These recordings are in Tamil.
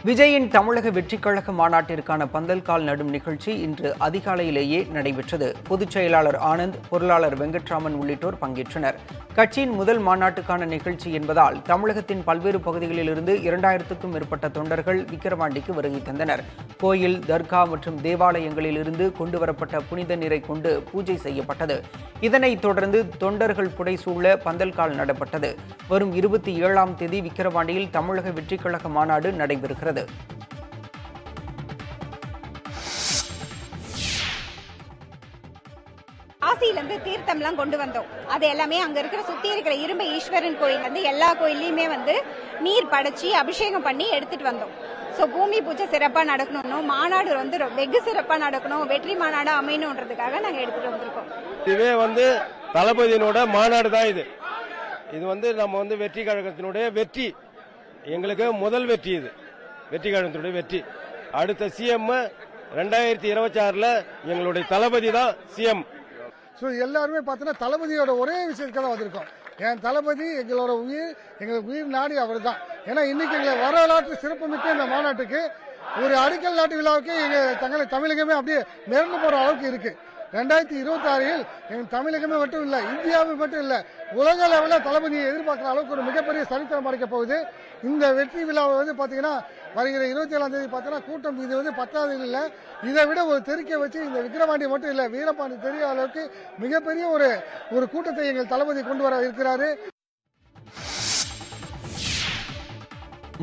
விஜயின் தமிழக வெற்றிக் கழக மாநாட்டிற்கான பந்தல்கால் நடும் நிகழ்ச்சி இன்று அதிகாலையிலேயே நடைபெற்றது. பொதுச் செயலாளர் ஆனந்த், பொருளாளர் வெங்கட்ராமன் உள்ளிட்டோர் பங்கேற்றனர். கட்சியின் முதல் மாநாட்டுக்கான நிகழ்ச்சி என்பதால் தமிழகத்தின் பல்வேறு பகுதிகளிலிருந்து 2000க்கும் மேற்பட்ட தொண்டர்கள் விக்கிரவாண்டிக்கு வருகை தந்தனர். கோயில், தர்கா மற்றும் தேவாலயங்களிலிருந்து கொண்டுவரப்பட்ட புனித நீரை கொண்டு பூஜை செய்யப்பட்டது. இதனைத் தொடர்ந்து தொண்டர்கள் புடைசூழ பந்தல்கால் நடப்பட்டது. வரும் 27ஆம் தேதி விக்கிரவாண்டியில் தமிழக வெற்றிக் கழக மாநாடு நடைபெறுகிறது. காசியிலிருந்து தீர்த்தம்லாம் கொண்டு வந்தோம். அது எல்லாமே அங்க இருக்கிற சுத்தி இருக்கிற இரும்பு ஈஸ்வரன் கோயில் வந்து எல்லா கோயிலையுமே வந்து நீர் படைச்சி அபிஷேகம் பண்ணி எடுத்துட்டு வந்தோம். ஸோ பூமி பூஜை சிறப்பாக நடக்கணும், மாநாடு வந்து வெகு சிறப்பாக நடக்கணும், வெற்றி மாநாடு அமையணுன்றதுக்காக நாங்கள் எடுத்துட்டு வந்திருக்கோம். இதுவே வந்து தளபதியினோட மாநாடு தான். இது வந்து நம்ம வந்து வெற்றி கழகத்தினுடைய வெற்றி, எங்களுக்கு முதல் வெற்றி. இது வெற்றி கழகத்தினுடைய வெற்றி. அடுத்த சிஎம் 2026ல் எங்களுடைய தளபதி தான் சிஎம். ஸோ எல்லாருமே பார்த்தீங்கன்னா தளபதியோட ஒரே விஷயத்துக்காக தான் வந்திருக்கோம். என் தளபதி எங்களோட உயிர், எங்களுக்கு உயிர் நாடி அவர் தான். ஏன்னா இன்னைக்கு எங்கள் வரலாற்று சிறப்புமிக்க இந்த மாநாட்டுக்கு ஒரு அடிக்கல் நாட்டு விழாவுக்கு எங்கள் தமிழகமே அப்படியே மிரண்டு போகிற அளவுக்கு இருக்கு. 2026ல் எங்கள் தமிழகமே மட்டும் இல்லை, இந்தியாவில் மட்டும் இல்லை, உலக லெவலில் தளபதியை எதிர்பார்க்குற அளவுக்கு ஒரு மிகப்பெரிய சரித்திரம் படைக்க போகுது. இந்த வெற்றி விழாவை வந்து பார்த்தீங்கன்னா வருகிற 27ஆம் தேதி பார்த்தீங்கன்னா கூட்டம் இது வந்து 10வது இல்லை, இதை விட ஒரு தெருக்கை வச்சு இந்த விக்கிரவாண்டி மட்டும் இல்லை, வீரபாண்டி தெரிய அளவுக்கு மிகப்பெரிய ஒரு கூட்டத்தை எங்கள் தளபதி கொண்டு வர இருக்கிறாரு.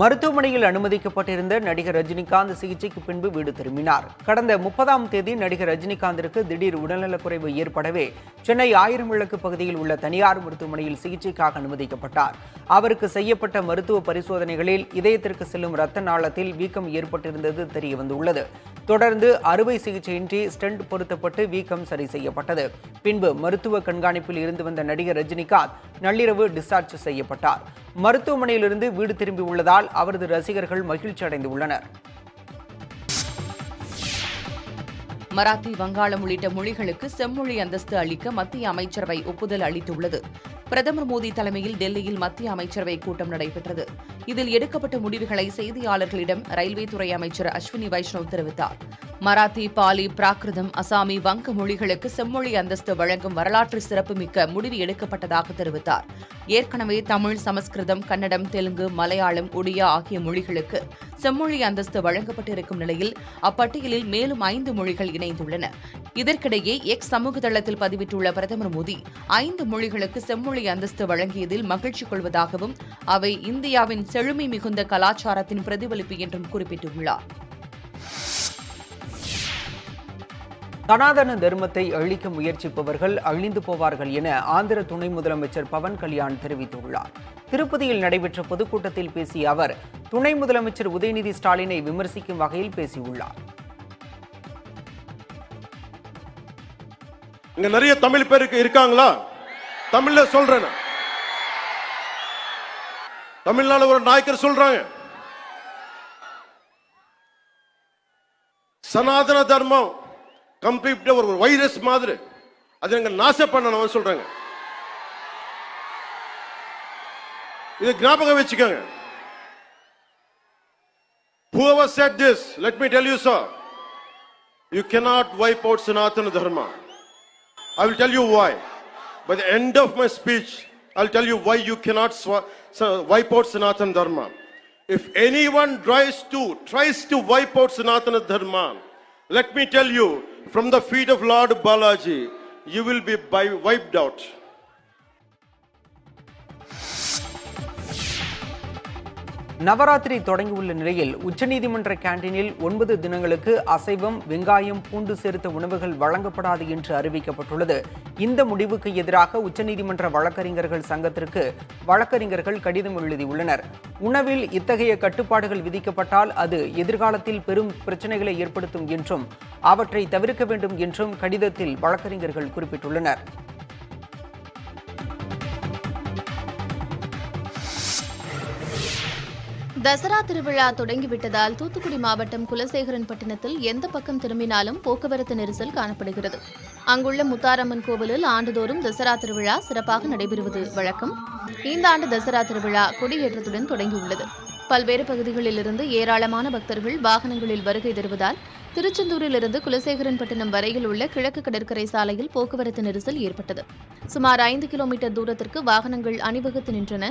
மருத்துவமனையில் அனுமதிக்கப்பட்டிருந்த நடிகர் ரஜினிகாந்த் சிகிச்சைக்கு பின்பு வீடு திரும்பினார். கடந்த 30ஆம் தேதி நடிகர் ரஜினிகாந்திற்கு திடீர் உடல்நலக்குறைவு ஏற்படவே சென்னை 1000 விளக்கு பகுதியில் உள்ள தனியார் மருத்துவமனையில் சிகிச்சைக்காக அனுமதிக்கப்பட்டார். அவருக்கு செய்யப்பட்ட மருத்துவ பரிசோதனைகளில் இதயத்திற்கு செல்லும் இரத்த நாளத்தில் வீக்கம் ஏற்பட்டிருந்தது தெரியவந்துள்ளது. தொடர்ந்து அறுவை சிகிச்சையின்றி ஸ்டென்ட் பொருத்தப்பட்டு வீக்கம் சரி செய்யப்பட்டது. பின்பு மருத்துவ கண்காணிப்பில் இருந்து வந்த நடிகர் ரஜினிகாந்த் நள்ளிரவு டிஸ்சார்ஜ் செய்யப்பட்டார். மருத்துவமனையிலிருந்து வீடு திரும்பியுள்ளதால் அவரது ரசிகர்கள் மகிழ்ச்சி அடைந்துள்ளனர். மராத்தி, வங்காளம் உள்ளிட்ட மொழிகளுக்கு செம்மொழி அந்தஸ்து அளிக்க மத்திய அமைச்சரவை ஒப்புதல் அளித்துள்ளது. பிரதமர் மோடி தலைமையில் டெல்லியில் மத்திய அமைச்சரவை கூட்டம் நடைபெற்றது. இதில் எடுக்கப்பட்ட முடிவுகளை செய்தியாளர்களிடம் ரயில்வே துறை அமைச்சர் அஸ்வினி வைஷ்ணவ் தெரிவித்தார். மராத்தி, பாலி, பிராகிருதம், அசாமி, வங்க மொழிகளுக்கு செம்மொழி அந்தஸ்து வழங்கும் வரலாற்று சிறப்புமிக்க முடிவு எடுக்கப்பட்டதாக தெரிவித்தார். ஏற்கனவே தமிழ், சமஸ்கிருதம், கன்னடம், தெலுங்கு, மலையாளம், ஒடியா ஆகிய மொழிகளுக்கு செம்மொழி அந்தஸ்து வழங்கப்பட்டிருக்கும் நிலையில் அப்பட்டியலில் மேலும் 5 மொழிகள் இணைந்துள்ளன. இதற்கிடையே எக்ஸ் சமூக தளத்தில் பதிவிட்டுள்ள பிரதமர் மோடி 5 மொழிகளுக்கு செம்மொழி அந்தஸ்து வழங்கியதில் மகிழ்ச்சி கொள்வதாகவும் அவை இந்தியாவின் செழுமை மிகுந்த கலாச்சாரத்தின் பிரதிபலிப்பு என்றும் குறிப்பிட்டுள்ளார். சனாதன தர்மத்தை அழிக்க முயற்சிப்பவர்கள் அழிந்து போவார்கள் என ஆந்திர துணை முதலமைச்சர் பவன் கல்யாண் தெரிவித்துள்ளார். திருப்பதியில் நடைபெற்ற பொதுக்கூட்டத்தில் பேசிய அவர் துணை முதலமைச்சர் உதயநிதி ஸ்டாலினை விமர்சிக்கும் வகையில் பேசியுள்ளார். இங்க நிறைய தமிழ் பேருக்கு இருக்காங்களா? தமிழ்ல சொல்றேன். தமிழ்நாடு ஒரு நாயக்கர் சொல்றாங்க, சனாதன தர்மம் கம்ப்ளீட் ஒரு வைரஸ் மாதிரி, அது எங்க நாச பண்ணணும் சொல்றாங்க. இது ஞாபகம் வச்சுக்கோங்க. Whoever said this, let me tell you, sir, you cannot wipe out Sanatana Dharma. I will tell you why. By the end of my speech, I will tell you why you cannot wipe out Sanatana Dharma. If anyone tries to wipe out Sanatana Dharma, let me tell you, from the feet of Lord Balaji, you will be wiped out. Navaratri தொடங்கியுள்ள நிலையில் உச்சநீதிமன்ற கேண்டீனில் 9 தினங்களுக்கு அசைவம், வெங்காயம், பூண்டு சேர்த்த உணவுகள் வழங்கப்படாது என்று அறிவிக்கப்பட்டுள்ளது. இந்த முடிவுக்கு எதிராக உச்சநீதிமன்ற வழக்கறிஞர்கள் சங்கத்திற்கு வழக்கறிஞர்கள் கடிதம் எழுதியுள்ளனர். உணவில் இத்தகைய கட்டுப்பாடுகள் விதிக்கப்பட்டால் அது எதிர்காலத்தில் பெரும் பிரச்சனைகளை ஏற்படுத்தும் என்றும் அவற்றை தவிர்க்க வேண்டும் என்றும் கடிதத்தில் வழக்கறிஞர்கள் குறிப்பிட்டுள்ளனர். தசரா திருவிழா தொடங்கிவிட்டதால் தூத்துக்குடி மாவட்டம் குலசேகரன்பட்டினத்தில் எந்த பக்கம் திரும்பினாலும் போக்குவரத்து நெரிசல் காணப்படுகிறது. அங்குள்ள முத்தாரம்மன் கோவிலில் ஆண்டுதோறும் தசரா திருவிழா சிறப்பாக நடைபெறுவது வழக்கம். இந்த ஆண்டு தசரா திருவிழா கொடியேற்றத்துடன் தொடங்கியுள்ளது. பல்வேறு பகுதிகளிலிருந்து ஏராளமான பக்தர்கள் வாகனங்களில் வருகை தருவதால் திருச்செந்தூரிலிருந்து குலசேகரன்பட்டினம் வரையில் உள்ள கிழக்கு கடற்கரை சாலையில் போக்குவரத்து நெரிசல் ஏற்பட்டது. சுமார் 5 கிலோமீட்டர் தூரத்திற்கு வாகனங்கள் அணிவகுத்து நின்றன.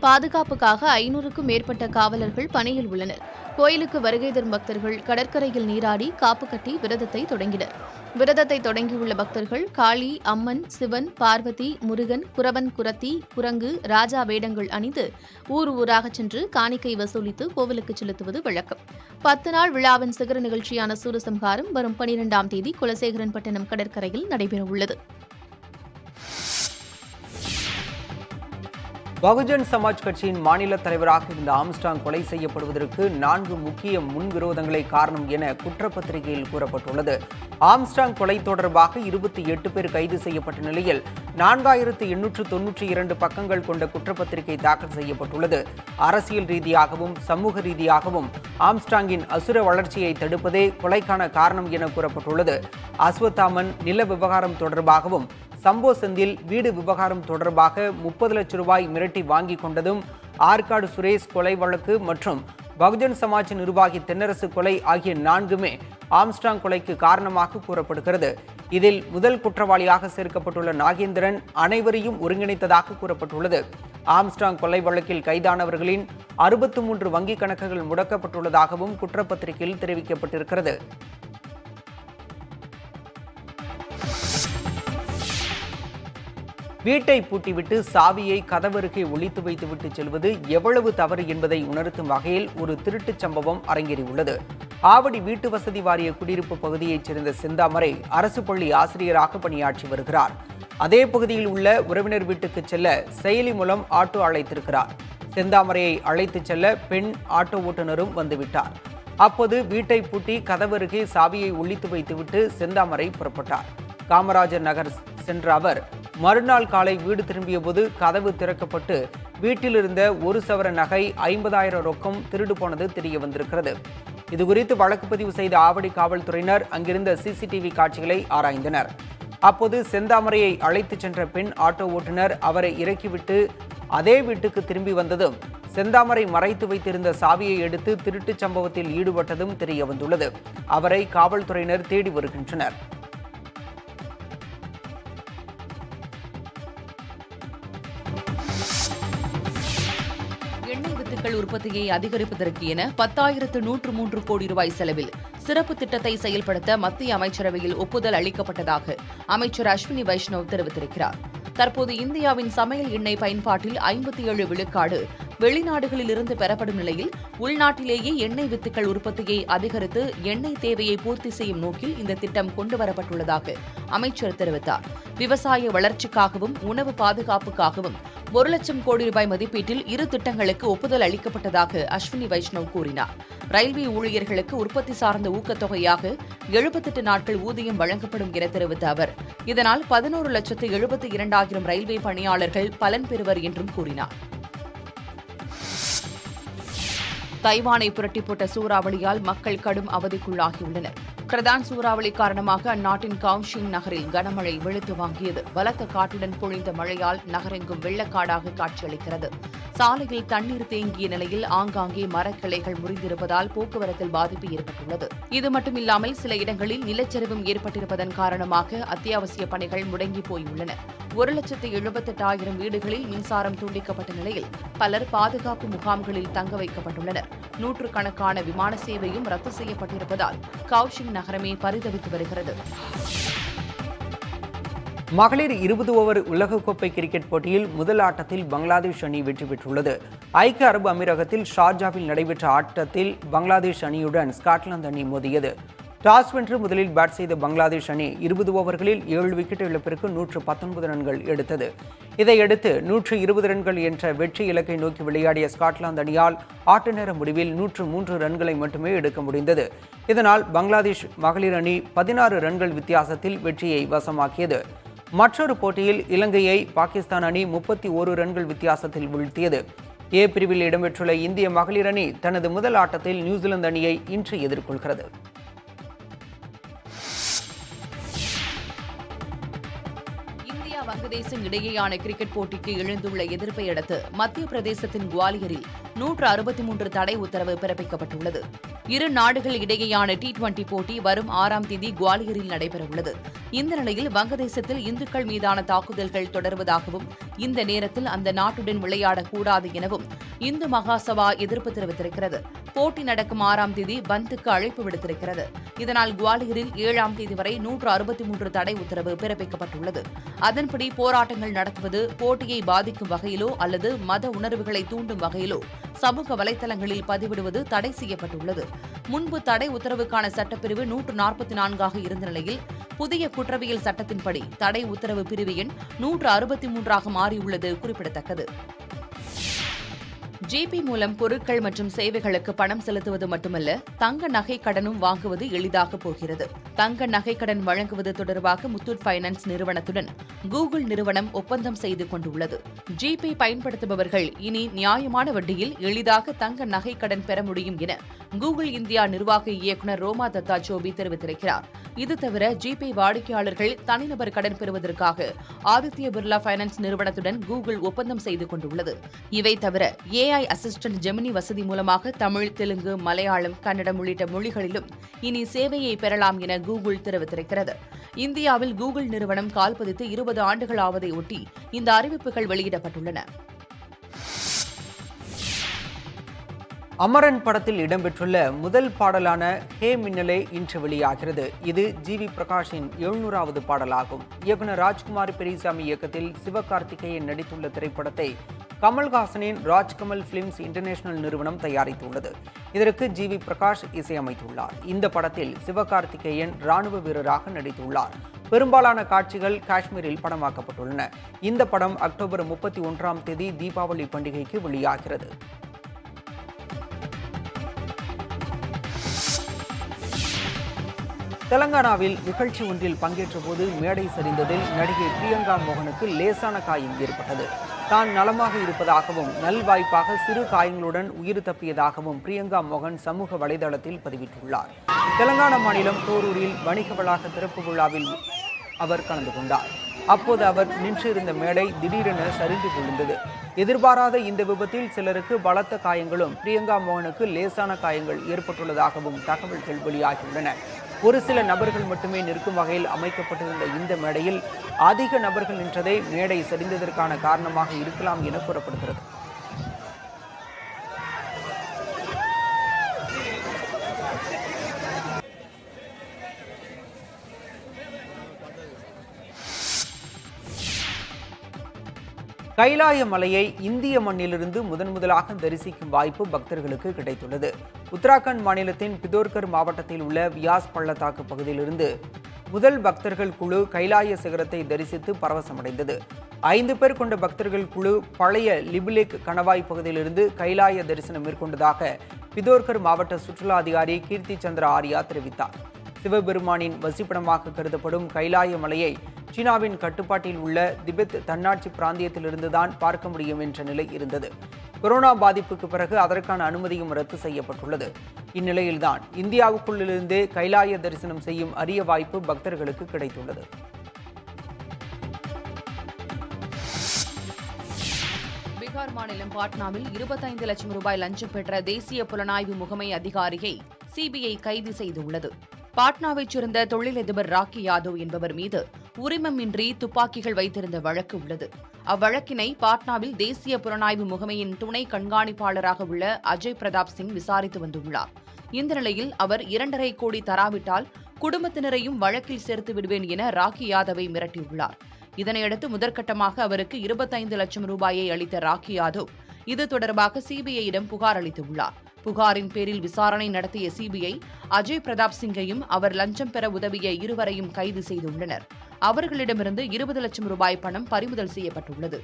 பாதுகாப்புக்காக 500க்கும் மேற்பட்ட காவலர்கள் பணியில் உள்ளனர். கோயிலுக்கு வருகை தரும் பக்தர்கள் கடற்கரையில் நீராடி காப்பு கட்டி விரதத்தை தொடங்கினர். விரதத்தை தொடங்கியுள்ள பக்தர்கள் காளி, அம்மன், சிவன், பார்வதி, முருகன், குரவன், குரத்தி, குரங்கு, ராஜா வேடங்கள் அணிந்து ஊர் ஊராக சென்று காணிக்கை வசூலித்து கோவிலுக்கு செலுத்துவது வழக்கம். 10 நாள் விழாவின் சிகர நிகழ்ச்சியான சூரசம்ஹாரம் வரும் 12ஆம் தேதி குலசேகரன்பட்டினம் கடற்கரையில் நடைபெறவுள்ளது. பகுஜன் சமாஜ் கட்சியின் மாநில தலைவராக இருந்த ஆம்ஸ்ட்ராங் கொலை செய்யப்படுவதற்கு 4 முக்கிய முன்விரோதங்களே காரணம் என குற்றப்பத்திரிகையில் கூறப்பட்டுள்ளது. ஆம்ஸ்ட்ராங் கொலை தொடர்பாக 28 பேர் கைது செய்யப்பட்ட நிலையில் 4892 பக்கங்கள் கொண்ட குற்றப்பத்திரிகை தாக்கல் செய்யப்பட்டுள்ளது. அரசியல் ரீதியாகவும் சமூக ரீதியாகவும் ஆம்ஸ்ட்ராங்கின் அசுர வளர்ச்சியை தடுப்பதே கொலைக்கான காரணம் என கூறப்பட்டுள்ளது. அஸ்வத்தாமன் நில விவகாரம் தொடர்பாகவும் சம்போ செந்தில் வீடு விவகாரம் தொடர்பாக 30 லட்சம் ரூபாய் மிரட்டி வாங்கிக் கொண்டதும், ஆற்காடு சுரேஷ் கொலை வழக்கு மற்றும் பகுஜன் சமாஜ் நிர்வாகி தென்னரசு கொலை ஆகிய 4மே ஆம்ஸ்ட்ராங் கொலைக்கு காரணமாக கூறப்படுகிறது. இதில் முதல் குற்றவாளியாக சேர்க்கப்பட்டுள்ள நாகேந்திரன் அனைவரையும் ஒருங்கிணைத்ததாக கூறப்பட்டுள்ளது. ஆம்ஸ்ட்ராங் கொலை வழக்கில் கைதானவர்களின் 63 வங்கிக் கணக்குகள் முடக்கப்பட்டுள்ளதாகவும் குற்றப்பத்திரிகையில் தெரிவிக்கப்பட்டிருக்கிறது. வீட்டை பூட்டிவிட்டு சாவியை கதவருகே ஒளித்து வைத்துவிட்டு செல்வது எவ்வளவு தவறு என்பதை உணர்த்தும் வகையில் ஒரு திருட்டுச் சம்பவம் அரங்கேறியுள்ளது. ஆவடி வீட்டு வசதி வாரிய குடியிருப்பு பகுதியைச் சேர்ந்த செந்தாமரை அரசு பள்ளி ஆசிரியராக பணியாற்றி வருகிறார். அதே பகுதியில் உள்ள உறவினர் வீட்டுக்கு செல்ல செயலி மூலம் ஆட்டோ அழைத்திருக்கிறார். செந்தாமரையை அழைத்துச் செல்ல பெண் ஆட்டோ ஓட்டுநரும் வந்துவிட்டார். அப்போது வீட்டை பூட்டி கதவருகே சாவியை ஒளித்து வைத்துவிட்டு செந்தாமரை புறப்பட்டார். காமராஜர் நகர் சென்ற அவர் மறுநாள் காலை வீடு திரும்பிய போது கதவு திறக்கப்பட்டு வீட்டில் இருந்த 1 சவர நகை 50,000 ரொக்கம் திருடு போனது தெரிய வந்திருக்கிறது. இதுகுறித்து வழக்கு பதிவு செய்த ஆவடி காவல்துறையினர் அங்கிருந்த சிசிடிவி காட்சிகளை ஆராய்ந்தனர். அப்போது செந்தாமரையை அழைத்துச் சென்ற பெண் ஆட்டோ ஓட்டுநர் அவரை இறக்கிவிட்டு அதே வீட்டுக்கு திரும்பி வந்ததும் செந்தாமரை மறைத்து வைத்திருந்த சாவியை எடுத்து திருட்டுச் சம்பவத்தில் ஈடுபட்டதும் தெரிய வந்துள்ளது. அவரை காவல்துறையினர் தேடி வருகின்றனர். எண்ணெய் வித்துக்கள் உற்பத்தியை அதிகரிப்பதற்கு என 10,103 கோடி ரூபாய் செலவில் சிறப்பு திட்டத்தை செயல்படுத்த மத்திய அமைச்சரவையில் ஒப்புதல் அளிக்கப்பட்டதாக அமைச்சர் அஸ்வினி வைஷ்ணவ் தெரிவித்திருக்கிறார். தற்போது இந்தியாவின் சமையல் எண்ணெய் பயன்பாட்டில் 57 விழுக்காடு வெளிநாடுகளில் இருந்து பெறப்படும் நிலையில் உள்நாட்டிலேயே எண்ணெய் வித்துக்கள் உற்பத்தியை அதிகரித்து எண்ணெய் தேவையை பூர்த்தி செய்யும் நோக்கில் இந்த திட்டம் கொண்டுவரப்பட்டுள்ளதாக அமைச்சர் தெரிவித்தார். விவசாய வளர்ச்சிக்காகவும் உணவு பாதுகாப்புக்காகவும் 1 லட்சம் கோடி ரூபாய் மதிப்பீட்டில் 2 திட்டங்களுக்கு ஒப்புதல் அளிக்கப்பட்டதாக அஸ்வினி வைஷ்ணவ் கூறினார். ரயில்வே ஊழியர்களுக்கு உற்பத்தி சார்ந்த ஊக்கத்தொகையாக 78 நாட்கள் ஊதியம் வழங்கப்படும் என தெரிவித்த அவர், இதனால் 11,72,000 ரயில்வே பணியாளர்கள் பலன் பெறுவர் என்றும் கூறினார். தைவானை புரட்டி போட்ட சூறாவளியால் மக்கள் கடும் அவதிக்குள்ளாகியுள்ளனர். கிரதான் சூறாவளி காரணமாக அந்நாட்டின் காங்ஷிங் நகரில் கனமழை வெளுத்து வாங்கியது. பலத்த காற்றுடன் பொழிந்த மழையால் நகரெங்கும் வெள்ளக்காடாக காட்சியளிக்கிறது. சாலையில் தண்ணீர் தேங்கிய நிலையில் ஆங்காங்கே மரக்கிளைகள் முறிந்திருப்பதால் போக்குவரத்தில் பாதிப்பு ஏற்பட்டுள்ளது. இது மட்டுமில்லாமல் சில இடங்களில் நிலச்சரிவும் ஏற்பட்டிருப்பதன் காரணமாக அத்தியாவசிய பணிகள் முடங்கி போயுள்ளன. 1,78,000 வீடுகளில் மின்சாரம் துண்டிக்கப்பட்ட நிலையில் பலர் பாதுகாப்பு முகாம்களில் தங்க வைக்கப்பட்டுள்ளனர். நூற்றுக்கணக்கான விமான சேவையும் ரத்து செய்யப்பட்டிருப்பதால் கவுஷிங் நகரமே பரிதவித்து வருகிறது. மகளிர் 20 ஓவர் உலகக்கோப்பை கிரிக்கெட் போட்டியில் முதல் ஆட்டத்தில் பங்களாதேஷ் அணி வெற்றி பெற்றுள்ளது. ஐக்கிய அரபு அமீரகத்தில் ஷார்ஜாவில் நடைபெற்ற ஆட்டத்தில் பங்களாதேஷ் அணியுடன் ஸ்காட்லாந்து அணி மோதியது. டாஸ் வென்று முதலில் பேட் செய்த பங்களாதேஷ் அணி 20 ஓவர்களில் 7 விக்கெட் இழப்பிற்கு 119 ரன்கள் எடுத்தது. இதையடுத்து 120 ரன்கள் என்ற வெற்றி இலக்கை நோக்கி விளையாடிய ஸ்காட்லாந்து அணியால் ஆட்ட நேர முடிவில் 103 ரன்களை மட்டுமே எடுக்க முடிந்தது. இதனால் பங்களாதேஷ் மகளிர் அணி 16 ரன்கள் வித்தியாசத்தில் வெற்றியை வசமாக்கியது. மற்றொரு போட்டியில் இலங்கையை பாகிஸ்தான் அணி 31 ரன்கள் வித்தியாசத்தில் வீழ்த்தியது. ஏ பிரிவில் இடம்பெற்றுள்ள இந்திய மகளிர் அணி தனது முதல் ஆட்டத்தில் நியூசிலாந்து அணியை இன்று எதிர்கொள்கிறது. வங்கதேசம் இடையேயான கிரிக்கெட் போட்டிக்கு எழுந்துள்ள எதிர்ப்பை அடுத்து மத்திய பிரதேசத்தின் குவாலியரில் 163 தடை உத்தரவு பிறப்பிக்கப்பட்டுள்ளது. இரு நாடுகள் இடையேயான T20 போட்டி வரும் 6ஆம் தேதி குவாலியரில் நடைபெறவுள்ளது. இந்த நிலையில் வங்கதேசத்தில் இந்துக்கள் மீதான தாக்குதல்கள் தொடர்வதாகவும் இந்த நேரத்தில் அந்த நாட்டுடன் விளையாடக்கூடாது எனவும் இந்து மகாசபா எதிர்ப்பு தெரிவித்திருக்கிறது. போட்டி நடக்கும் 6ஆம் தேதி பந்துக்கு அழைப்பு விடுத்திருக்கிறது. இதனால் குவாலியரில் 7ஆம் தேதி வரை 163 தடை உத்தரவு பிறப்பிக்கப்பட்டுள்ளது. அதன்படி போராட்டங்கள் நடத்துவது, போட்டியை பாதிக்கும் வகையிலோ அல்லது மத உணர்வுகளை தூண்டும் வகையிலோ சமூக வலைதளங்களில் பதிவிடுவது தடை செய்யப்பட்டுள்ளது. முன்பு தடை உத்தரவுக்கான சட்டப்பிரிவு 144ஆக இருந்த நிலையில் புதிய குற்றவியல் சட்டத்தின்படி தடை உத்தரவு பிரிவு எண் 163ஆக மாறியுள்ளது குறிப்பிடத்தக்கது. ஜிபே மூலம் பொருட்கள் மற்றும் சேவைகளுக்கு பணம் செலுத்துவது மட்டுமல்ல, தங்க நகை கடனும் வாங்குவது எளிதாக போகிறது. தங்க நகை கடன் வழங்குவது தொடர்பாக முத்தூட் பைனான்ஸ் நிறுவனத்துடன் கூகுள் நிறுவனம் ஒப்பந்தம் செய்து கொண்டுள்ளது. ஜிபே பயன்படுத்துபவர்கள் இனி நியாயமான வட்டியில் எளிதாக தங்க நகை கடன் பெற முடியும் என கூகுள் இந்தியா நிர்வாக இயக்குநர் ரோமா தத்தா சோபி தெரிவித்திருக்கிறார். இது தவிர ஜிபே வாடிக்கையாளர்கள் தனிநபர் கடன் பெறுவதற்காக ஆதித்ய பிர்லா பைனான்ஸ் நிறுவனத்துடன் கூகுள் ஒப்பந்தம் செய்து கொண்டுள்ளது. இவை தவிர AI அசிஸ்டன்ட் ஜெமினி வசதி மூலமாக தமிழ், தெலுங்கு, மலையாளம், கன்னடம் உள்ளிட்ட மொழிகளிலும் இனி சேவையை பெறலாம் என கூகுள் தெரிவித்திருக்கிறது. இந்தியாவில் கூகுள் நிறுவனம் கால் பதித்து 20 ஆண்டுகள் ஆவதை ஒட்டி இந்த அறிவிப்புகள் வெளியிடப்பட்டுள்ளன. அமரன் படத்தில் இடம்பெற்றுள்ள முதல் பாடலான ஹே மின்னலே இன்று வெளியாகிறது. இது GV பிரகாஷின் 700வது பாடலாகும். இயக்குனர் ராஜ்குமார் பெரியசாமி இயக்கத்தில் சிவகார்த்திகேயன் நடித்துள்ள திரைப்படத்தை கமல்ஹாசனின் ராஜ்கமல் பிலிம்ஸ் இன்டர்நேஷனல் நிறுவனம் தயாரித்துள்ளது. இதற்கு GV பிரகாஷ் இசையமைத்துள்ளார். இந்த படத்தில் சிவகார்த்திகேயன் ராணுவ வீரராக நடித்துள்ளார். பெரும்பாலான காட்சிகள் காஷ்மீரில் படமாக்கப்பட்டுள்ளன. இந்த படம் அக்டோபர் 31ஆம் தேதி தீபாவளி பண்டிகைக்கு வெளியாகிறது. தெலங்கானாவில் நிகழ்ச்சி ஒன்றில் பங்கேற்ற போது மேடை சரிந்ததில் நடிகை பிரியங்கா மோகனுக்கு லேசான காயம் ஏற்பட்டது. தான் நலமாக இருப்பதாகவும் நல்வாய்ப்பாக சிறு காயங்களுடன் உயிர் தப்பியதாகவும் பிரியங்கா மோகன் சமூக வலைதளத்தில் பதிவிட்டுள்ளார். தெலங்கானா மாநிலம் தோரூரில் வணிக வளாக திறப்பு விழாவில் அவர் கலந்து கொண்டார். அப்போது அவர் நின்றிருந்த மேடை திடீரென சரிந்து விழுந்தது. எதிர்பாராத இந்த விபத்தில் சிலருக்கு பலத்த காயங்களும் பிரியங்கா மோகனுக்கு லேசான காயங்கள் ஏற்பட்டுள்ளதாகவும் தகவல்கள் வெளியாகியுள்ளன. ஒரு சில நபர்கள் மட்டுமே நிற்கும் வகையில் அமைக்கப்பட்டிருந்த இந்த மேடையில் அதிக நபர்கள் நின்றதே மேடை சரிந்ததற்கான காரணமாக இருக்கலாம் என கூறப்படுகிறது. கைலாய மலையை இந்திய மண்ணிலிருந்து முதன்முதலாக தரிசிக்கும் வாய்ப்பு பக்தர்களுக்கு கிடைத்துள்ளது. உத்தராகண்ட் மாநிலத்தின் பிதோர்கர் மாவட்டத்தில் உள்ள வியாஸ் பள்ளத்தாக்கு பகுதியிலிருந்து முதல் பக்தர்கள் குழு கைலாய சிகரத்தை தரிசித்து பரவசமடைந்தது. 5 பேர் கொண்ட பக்தர்கள் குழு பழைய லிபுலேக் கணவாய் பகுதியிலிருந்து கைலாய தரிசனம் மேற்கொண்டதாக பிதோர்கர் மாவட்ட சுற்றுலா அதிகாரி கீர்த்தி சந்திர ஆர்யா தெரிவித்தார். சிவபெருமானின் வசிப்பிடமாக கருதப்படும் கைலாய மலையை சீனாவின் கட்டுப்பாட்டில் உள்ள திபெத் தன்னாட்சி பிராந்தியத்திலிருந்துதான் பார்க்க முடியும் என்ற நிலை இருந்தது. கொரோனா பாதிப்புக்கு பிறகு அதற்கான அனுமதியும் ரத்து செய்யப்பட்டுள்ளது. இந்நிலையில்தான் இந்தியாவுக்குள்ளிருந்தே கைலாய தரிசனம் செய்யும் அரிய வாய்ப்பு பக்தர்களுக்கு கிடைத்துள்ளது. பீகார் மாநிலம் பாட்னாவில் 25 லட்சம் ரூபாய் லஞ்சம் பெற்ற தேசிய புலனாய்வு முகமை அதிகாரியை சிபிஐ கைது செய்துள்ளது. பாட்னாவைச் சேர்ந்த தொழிலதிபர் ராக்கி யாதவ் என்பவர் மீது உரிமமின்றி துப்பாக்கிகள் வைத்திருந்த வழக்கு உள்ளது. அவ்வழக்கினை பாட்னாவில் தேசிய புலனாய்வு முகமையின் துணை கண்காணிப்பாளராக உள்ள அஜய் பிரதாப் சிங் விசாரித்து வந்துள்ளார். இந்த நிலையில் அவர் 2.5 கோடி தராவிட்டால் குடும்பத்தினரையும் வழக்கில் சேர்த்து விடுவேன் என ராக்கி யாதவை மிரட்டியுள்ளார். இதனையடுத்து முதற்கட்டமாக அவருக்கு 25 லட்சம் ரூபாயை அளித்த ராக்கி யாதவ் இது தொடர்பாக சிபிஐயிடம் புகார் அளித்துள்ளார். புகாரின் பேரில் விசாரணை நடத்திய சிபிஐ அஜய் பிரதாப் சிங்கையும் அவர் லஞ்சம் பெற உதவிய இருவரையும் கைது செய்துள்ளனர். அவர்களிடமிருந்து 20 லட்சம் ரூபாய் பணம் பறிமுதல் செய்யப்பட்டுள்ளது.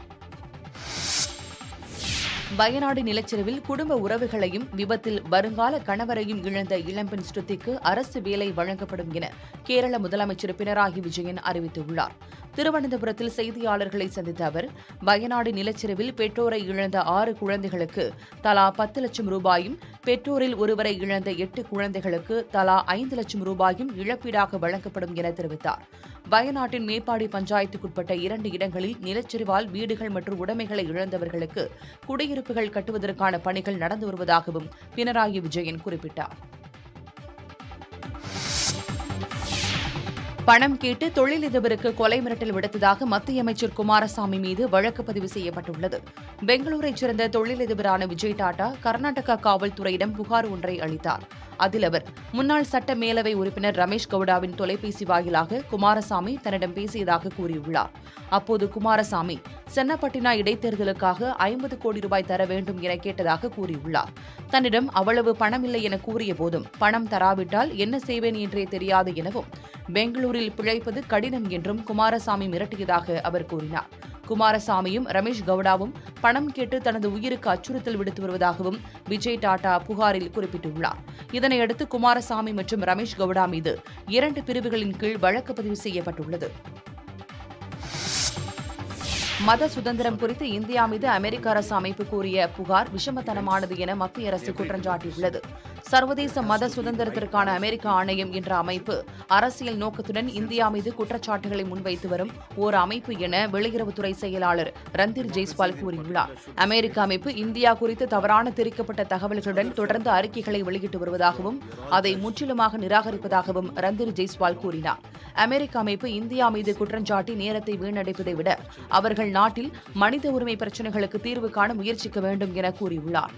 வயநாடு நிலச்சரிவில் குடும்ப உறவுகளையும் விபத்தில் வருங்கால கணவரையும் இழந்த இளம்பெண் ஸ்ருதிக்கு அரசு வேலை வழங்கப்படும் என கேரள முதலமைச்சர் பினராயி விஜயன் அறிவித்துள்ளார். திருவனந்தபுரத்தில் செய்தியாளர்களை சந்தித்த அவர், வயநாடு நிலச்சரிவில் பெற்றோரை இழந்த 6 குழந்தைகளுக்கு தலா 10 லட்சம் ரூபாயும் பெற்றோரில் ஒருவரை இழந்த 8 குழந்தைகளுக்கு தலா 5 லட்சம் ரூபாயும் இழப்பீடாக வழங்கப்படும் என தெரிவித்தார். வயநாட்டின் மேப்பாடி பஞ்சாயத்துக்குட்பட்ட 2 இடங்களில் நிலச்சரிவால் வீடுகள் மற்றும் உடைமைகளை இழந்தவர்களுக்கு குடியிருப்புகள் கட்டுவதற்கான பணிகள் நடந்து வருவதாகவும் பினராயி விஜயன் குறிப்பிட்டார். பணம் கேட்டு தொழிலதிபருக்கு கொலை மிரட்டல் விடுத்ததாக மத்திய அமைச்சர் குமாரசாமி மீது வழக்கு பதிவு செய்யப்பட்டுள்ளது. பெங்களூரைச் சேர்ந்த தொழிலதிபரான விஜய் டாடா கர்நாடகா காவல்துறையிடம் புகார் ஒன்றை அளித்தார். அதில் அவர் முன்னாள் சட்ட மேலவை உறுப்பினர் ரமேஷ் கவுடாவின் தொலைபேசி வாயிலாக குமாரசாமி தன்னிடம் பேசியதாக கூறியுள்ளார். அப்போது குமாரசாமி சென்னப்பட்டினா இடைத்தேர்தலுக்காக 50 கோடி ரூபாய் தர வேண்டும் என கேட்டதாக கூறியுள்ளார். தன்னிடம் அவ்வளவு பணம் இல்லை என கூறிய போதும் பணம் தராவிட்டால் என்ன செய்வேன் என்றே தெரியாது எனவும் பெங்களூரில் பிழைப்பது கடினம் என்றும் குமாரசாமி மிரட்டியதாக அவர் கூறினார். குமாரசாமியும் ரமேஷ் கவுடாவும் பணம் கேட்டு தனது உயிருக்கு அச்சுறுத்தல் விடுத்து வருவதாகவும் விஜய் டாடா புகாரில் குறிப்பிட்டுள்ளார். இதனையடுத்து குமாரசாமி மற்றும் ரமேஷ் கவுடா மீது 2 பிரிவுகளின் கீழ் வழக்கு பதிவு செய்யப்பட்டுள்ளது. மத சுதந்திரம் குறித்து இந்தியா மீது அமெரிக்க அரசு அமைப்பு கூறிய புகார் விஷமத்தனமானது என மத்திய அரசு குற்றம் சாட்டியுள்ளது. சர்வதேச மத சுதந்திரத்திற்கான அமெரிக்க ஆணையம் என்ற அமைப்பு அரசியல் நோக்கத்துடன் இந்தியா மீது குற்றச்சாட்டுகளை முன்வைத்து வரும் ஓர் அமைப்பு என வெளியுறவுத்துறை செயலாளர் ரந்தீர் ஜெய்ஸ்வால் கூறியுள்ளார். அமெரிக்க அமைப்பு இந்தியா குறித்து தவறான திரிக்கப்பட்ட தகவல்களுடன் தொடர்ந்து அறிக்கைகளை வெளியிட்டு வருவதாகவும் அதை முற்றிலுமாக நிராகரிப்பதாகவும் ரந்தீர் ஜெய்ஸ்வால் கூறினார். அமெரிக்க அமைப்பு இந்தியா மீது குற்றஞ்சாட்டி நேரத்தை வீணடிப்பதை விட அவர்கள் நாட்டில் மனித உரிமை பிரச்சினைகளுக்கு தீர்வு காண முயற்சிக்க வேண்டும் என கூறியுள்ளார்.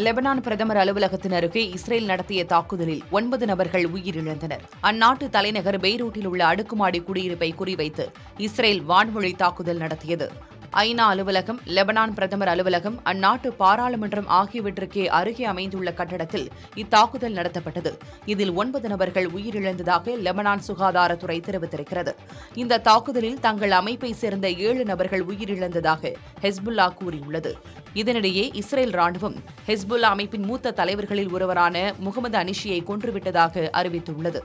லெபனான் பிரதமர் அலுவலகத்தின் அருகே இஸ்ரேல் நடத்திய தாக்குதலில் 9 நபர்கள் உயிரிழந்தனர். அந்நாட்டு தலைநகர் பெய்ரூட்டில் உள்ள அடுக்குமாடி குடியிருப்பை குறிவைத்து இஸ்ரேல் வான்வழி தாக்குதல் நடத்தியது. ஐநா அலுவலகம், லெபனான் பிரதமர் அலுவலகம், அந்நாட்டு பாராளுமன்றம் ஆகியவற்றுக்கே அருகே அமைந்துள்ள கட்டடத்தில் இத்தாக்குதல் நடத்தப்பட்டது. இதில் 9 நபர்கள் உயிரிழந்ததாக லெபனான் சுகாதாரத்துறை தெரிவித்திருக்கிறது. இந்த தாக்குதலில் தங்கள் அமைப்பை சேர்ந்த 7 நபர்கள் உயிரிழந்ததாக ஹெஸ்புல்லா கூறியுள்ளது. இதனிடையே இஸ்ரேல் ராணுவம் ஹெஸ்புல்லா அமைப்பின் மூத்த தலைவர்களில் ஒருவரான முகமது அனிஷியை கொன்றுவிட்டதாக அறிவித்துள்ளது.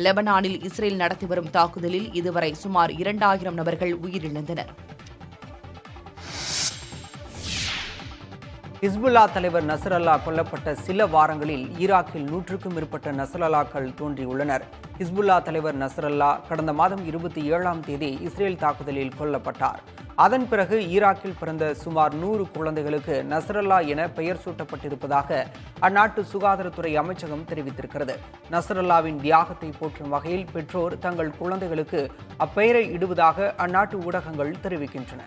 லெபனானில் இஸ்ரேல் நடத்தி வரும் தாக்குதலில் இதுவரை சுமார் 2000 நபர்கள் உயிரிழந்தனர். ஹிஸ்புல்லா தலைவர் நசரல்லா கொல்லப்பட்ட சில வாரங்களில் ஈராக்கில் 100க்கும் மேற்பட்ட நசரல்லாக்கள் தோன்றியுள்ளனர். ஹிஸ்புல்லா தலைவர் நசரல்லா கடந்த மாதம் 27ஆம் தேதி இஸ்ரேல் தாக்குதலில் கொல்லப்பட்டார். அதன் பிறகு ஈராக்கில் பிறந்த சுமார் 100 குழந்தைகளுக்கு நசரல்லா என பெயர் சூட்டப்பட்டிருப்பதாக அந்நாட்டு சுகாதாரத்துறை அமைச்சகம் தெரிவித்திருக்கிறது. நசரல்லாவின் தியாகத்தை போற்றும் வகையில் பெற்றோர் தங்கள் குழந்தைகளுக்கு அப்பெயரை இடுவதாக அந்நாட்டு ஊடகங்கள் தெரிவிக்கின்றன.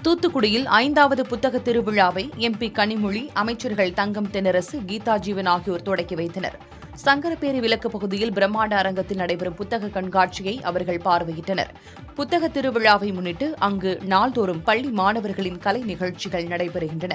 தூத்துக்குடியில் 5வது புத்தக திருவிழாவை MP கனிமொழி, அமைச்சர்கள் தங்கம் தென்னரசு, கீதா ஜீவன் ஆகியோர் தொடக்கி வைத்தனர். சங்கரப்பேரி விலக்கு பகுதியில் பிரம்மாண்ட அரங்கத்தில் நடைபெறும் புத்தக கண்காட்சியை அவர்கள் பார்வையிட்டனர். புத்தக திருவிழாவை முன்னிட்டு அங்கு நாள்தோறும் பள்ளி மாணவர்களின் கலை நிகழ்ச்சிகள் நடைபெறுகின்றன.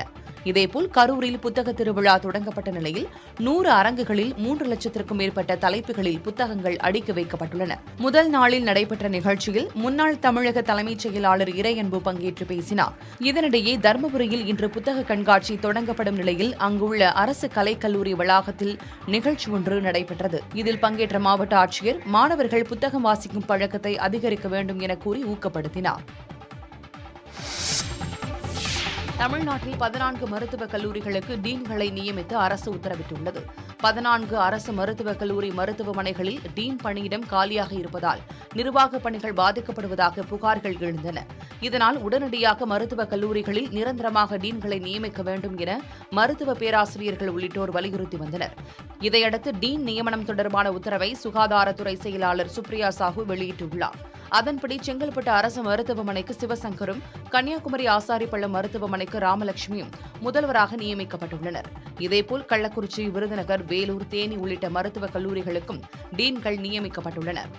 இதேபோல் கரூரில் புத்தக திருவிழா தொடங்கப்பட்ட நிலையில் 100 அரங்குகளில் 3 லட்சத்திற்கும் மேற்பட்ட தலைப்புகளில் புத்தகங்கள் அடுக்கி வைக்கப்பட்டுள்ளன. முதல் நாளில் நடைபெற்ற நிகழ்ச்சியில் முன்னாள் தமிழக தலைமைச் செயலாளர் இறையன்பு பங்கேற்று பேசினார். இதனிடையே தருமபுரியில் இன்று புத்தக கண்காட்சி தொடங்கப்படும் நிலையில் அங்குள்ள அரசு கலைக்கல்லூரி வளாகத்தில் நிகழ்ச்சி ஒன்று நடைபெற்றது. இதில் பங்கேற்ற மாவட்ட ஆட்சியர் மாணவர்கள் புத்தகம் வாசிக்கும் பழக்கத்தை அதிகரிக்க வேண்டும் என கூறி ஊக்கப்படுத்தினார். தமிழ்நாட்டில் 14 மருத்துவக் கல்லூரிகளுக்கு டீன்களை நியமித்து அரசு உத்தரவிட்டுள்ளது. 14 அரசு மருத்துவக் கல்லூரி மருத்துவமனைகளில் டீன் பணியிடம் காலியாக இருப்பதால் நிர்வாகப் பணிகள் பாதிக்கப்படுவதாக புகார்கள் எழுந்தன. இதனால் உடனடியாக மருத்துவக் கல்லூரிகளில் நிரந்தரமாக டீன்களை நியமிக்க வேண்டும் என மருத்துவ பேராசிரியர்கள் உள்ளிட்டோர் வலியுறுத்தி வந்தனர். இதையடுத்து டீன் நியமனம் தொடர்பான உத்தரவை சுகாதாரத்துறை செயலாளர் சுப்ரியா சாஹூ வெளியிட்டுள்ளார். அதன்படி செங்கல்பட்டு அரசு மருத்துவமனைக்கு சிவசங்கரும், கன்னியாகுமரி ஆசாரிப்பள்ளம் மருத்துவமனைக்கு ராமலட்சுமியும் முதல்வராக நியமிக்கப்பட்டுள்ளனர். இதேபோல் கள்ளக்குறிச்சி, விருதுநகர், வேலூர், தேனி உள்ளிட்ட மருத்துவக் கல்லூரிகளுக்கும் டீன்கள் நியமிக்கப்பட்டுள்ளனர்.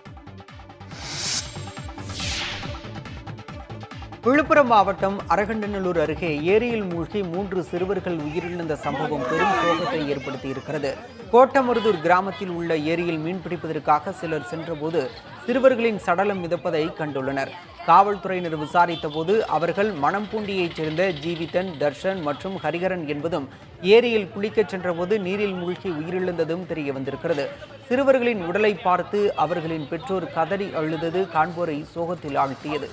விழுப்புரம் மாவட்டம் அரகண்டநல்லூர் அருகே ஏரியில் மூழ்கி 3 சிறுவர்கள் உயிரிழந்த சம்பவம் பெரும் சோகத்தை ஏற்படுத்தியிருக்கிறது. கோட்டமருதூர் கிராமத்தில் உள்ள ஏரியில் மீன்பிடிப்பதற்காக சிலர் சென்றபோது சிறுவர்களின் சடலம் மிதப்பதை கண்டுள்ளனர். காவல்துறையினர் விசாரித்த போது அவர்கள் மணம்பூண்டியைச் சேர்ந்த ஜீவிதன், தர்ஷன் மற்றும் ஹரிகரன் என்பதும் ஏரியில் குளிக்கச் சென்றபோது நீரில் மூழ்கி உயிரிழந்ததும் தெரிய வந்திருக்கிறது. சிறுவர்களின் உடலை பார்த்து அவர்களின் பெற்றோர் கதறி அழுதது காண்போரை சோகத்தில் ஆழ்த்தியது.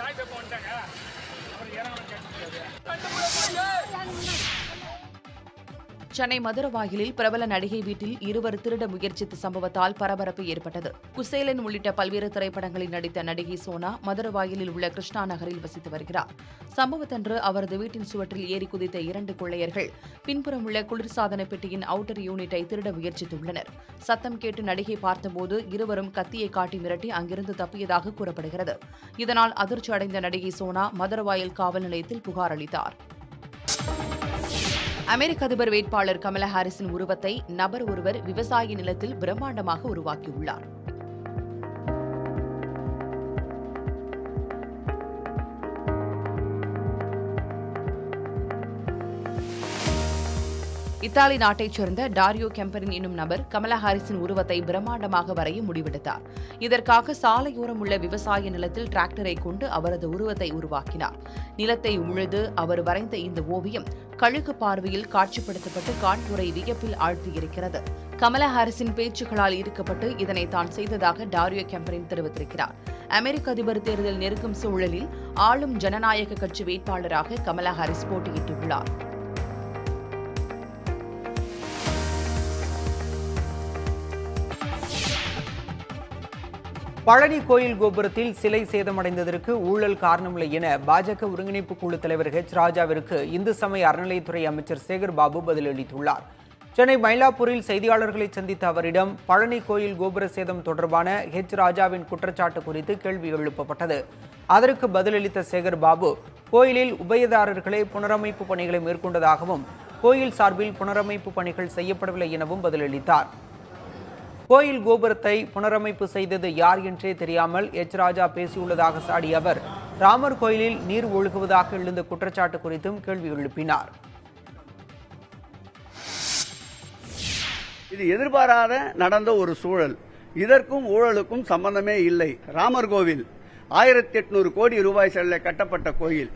சென்னை மதுரவாயிலில் பிரபல நடிகை வீட்டில் இருவர் திருட முயற்சித்த சம்பவத்தால் பரபரப்பு ஏற்பட்டது. குசேலன் உள்ளிட்ட பல்வேறு திரைப்படங்களில் நடித்த நடிகை சோனா மதுரவாயிலில் உள்ள கிருஷ்ணா நகரில் வசித்து வருகிறார். சம்பவத்தன்று அவரது வீட்டின் சுவற்றில் ஏறி குதித்த 2 கொள்ளையர்கள் பின்புறம் உள்ள குளிர்சாதன பெட்டியின் அவுட்டர் யூனிட்டை திருட முயற்சித்துள்ளனர். சத்தம் கேட்டு நடிகை பார்த்தபோது இருவரும் கத்தியை காட்டி மிரட்டி அங்கிருந்து தப்பியதாக கூறப்படுகிறது. இதனால் அதிர்ச்சி அடைந்த நடிகை சோனா மதுரவாயல் காவல் நிலையத்தில் புகார் அளித்தார். அமெரிக்க அதிபர் வேட்பாளர் கமலா ஹாரிஸின் உருவத்தை நபர் ஒருவர் விவசாய நிலத்தில் பிரம்மாண்டமாக உருவாக்கியுள்ளார். இத்தாலி நாட்டைச் சேர்ந்த டாரியோ கெம்பரின் என்னும் நபர் கமலா ஹாரிஸின் உருவத்தை பிரம்மாண்டமாக வரைய முடிவெடுத்தார். இதற்காக சாலையோரம் உள்ள விவசாய நிலத்தில் டிராக்டரை கொண்டு அவரது உருவத்தை உருவாக்கினார். நிலத்தை உழுது அவர் வரைந்த இந்த ஓவியம் கழுகு பார்வையில் காட்சிப்படுத்தப்பட்டு காண்போரை வியப்பில் ஆழ்த்தியிருக்கிறது. கமலா ஹாரிஸின் பேச்சுக்களால் ஈர்க்கப்பட்டு இதனை தான் செய்ததாக டாரியோ கெம்பரின் தெரிவித்திருக்கிறார். அமெரிக்க அதிபர் தேர்தல் நெருங்கும் சூழலில் ஆளும் ஜனநாயக கட்சி வேட்பாளராக கமலா ஹாரிஸ் போட்டியிட்டுள்ளார். பழனி கோயில் கோபுரத்தில் சிலை சேதமடைந்ததற்கு ஊழல் காரணமில்லை என பாஜக ஒருங்கிணைப்பு குழு தலைவர் ராஜாவிற்கு இந்து சமய அறநிலையத்துறை அமைச்சர் சேகர் பாபு பதிலளித்துள்ளார். சென்னை மயிலாப்பூரில் செய்தியாளர்களை சந்தித்த அவரிடம் பழனி கோயில் கோபுர சேதம் தொடர்பான ராஜாவின் குற்றச்சாட்டு குறித்து கேள்வி எழுப்பப்பட்டது. அதற்கு பதிலளித்த சேகர் பாபு, கோயிலில் உபயதாரர்களே புனரமைப்பு பணிகளை மேற்கொண்டதாகவும் கோயில் சார்பில் புனரமைப்பு பணிகள் செய்யப்படவில்லை எனவும் பதிலளித்தார். கோயில் கோபுரத்தை புனரமைப்பு செய்தது யார் என்றே தெரியாமல் ராஜா பேசியுள்ளதாக சாடிய அவர் ராமர் கோயிலில் நீர் ஒழுகுவதாக எழுந்த குற்றச்சாட்டு குறித்தும் கேள்வி எழுப்பினார். இது எதிர்பாராத நடந்த ஒரு சூழல். இதற்கும் ஊழலுக்கும் சம்பந்தமே இல்லை. ராமர் கோவில் 1800 கோடி ரூபாய் செலவில் கட்டப்பட்ட கோயில்.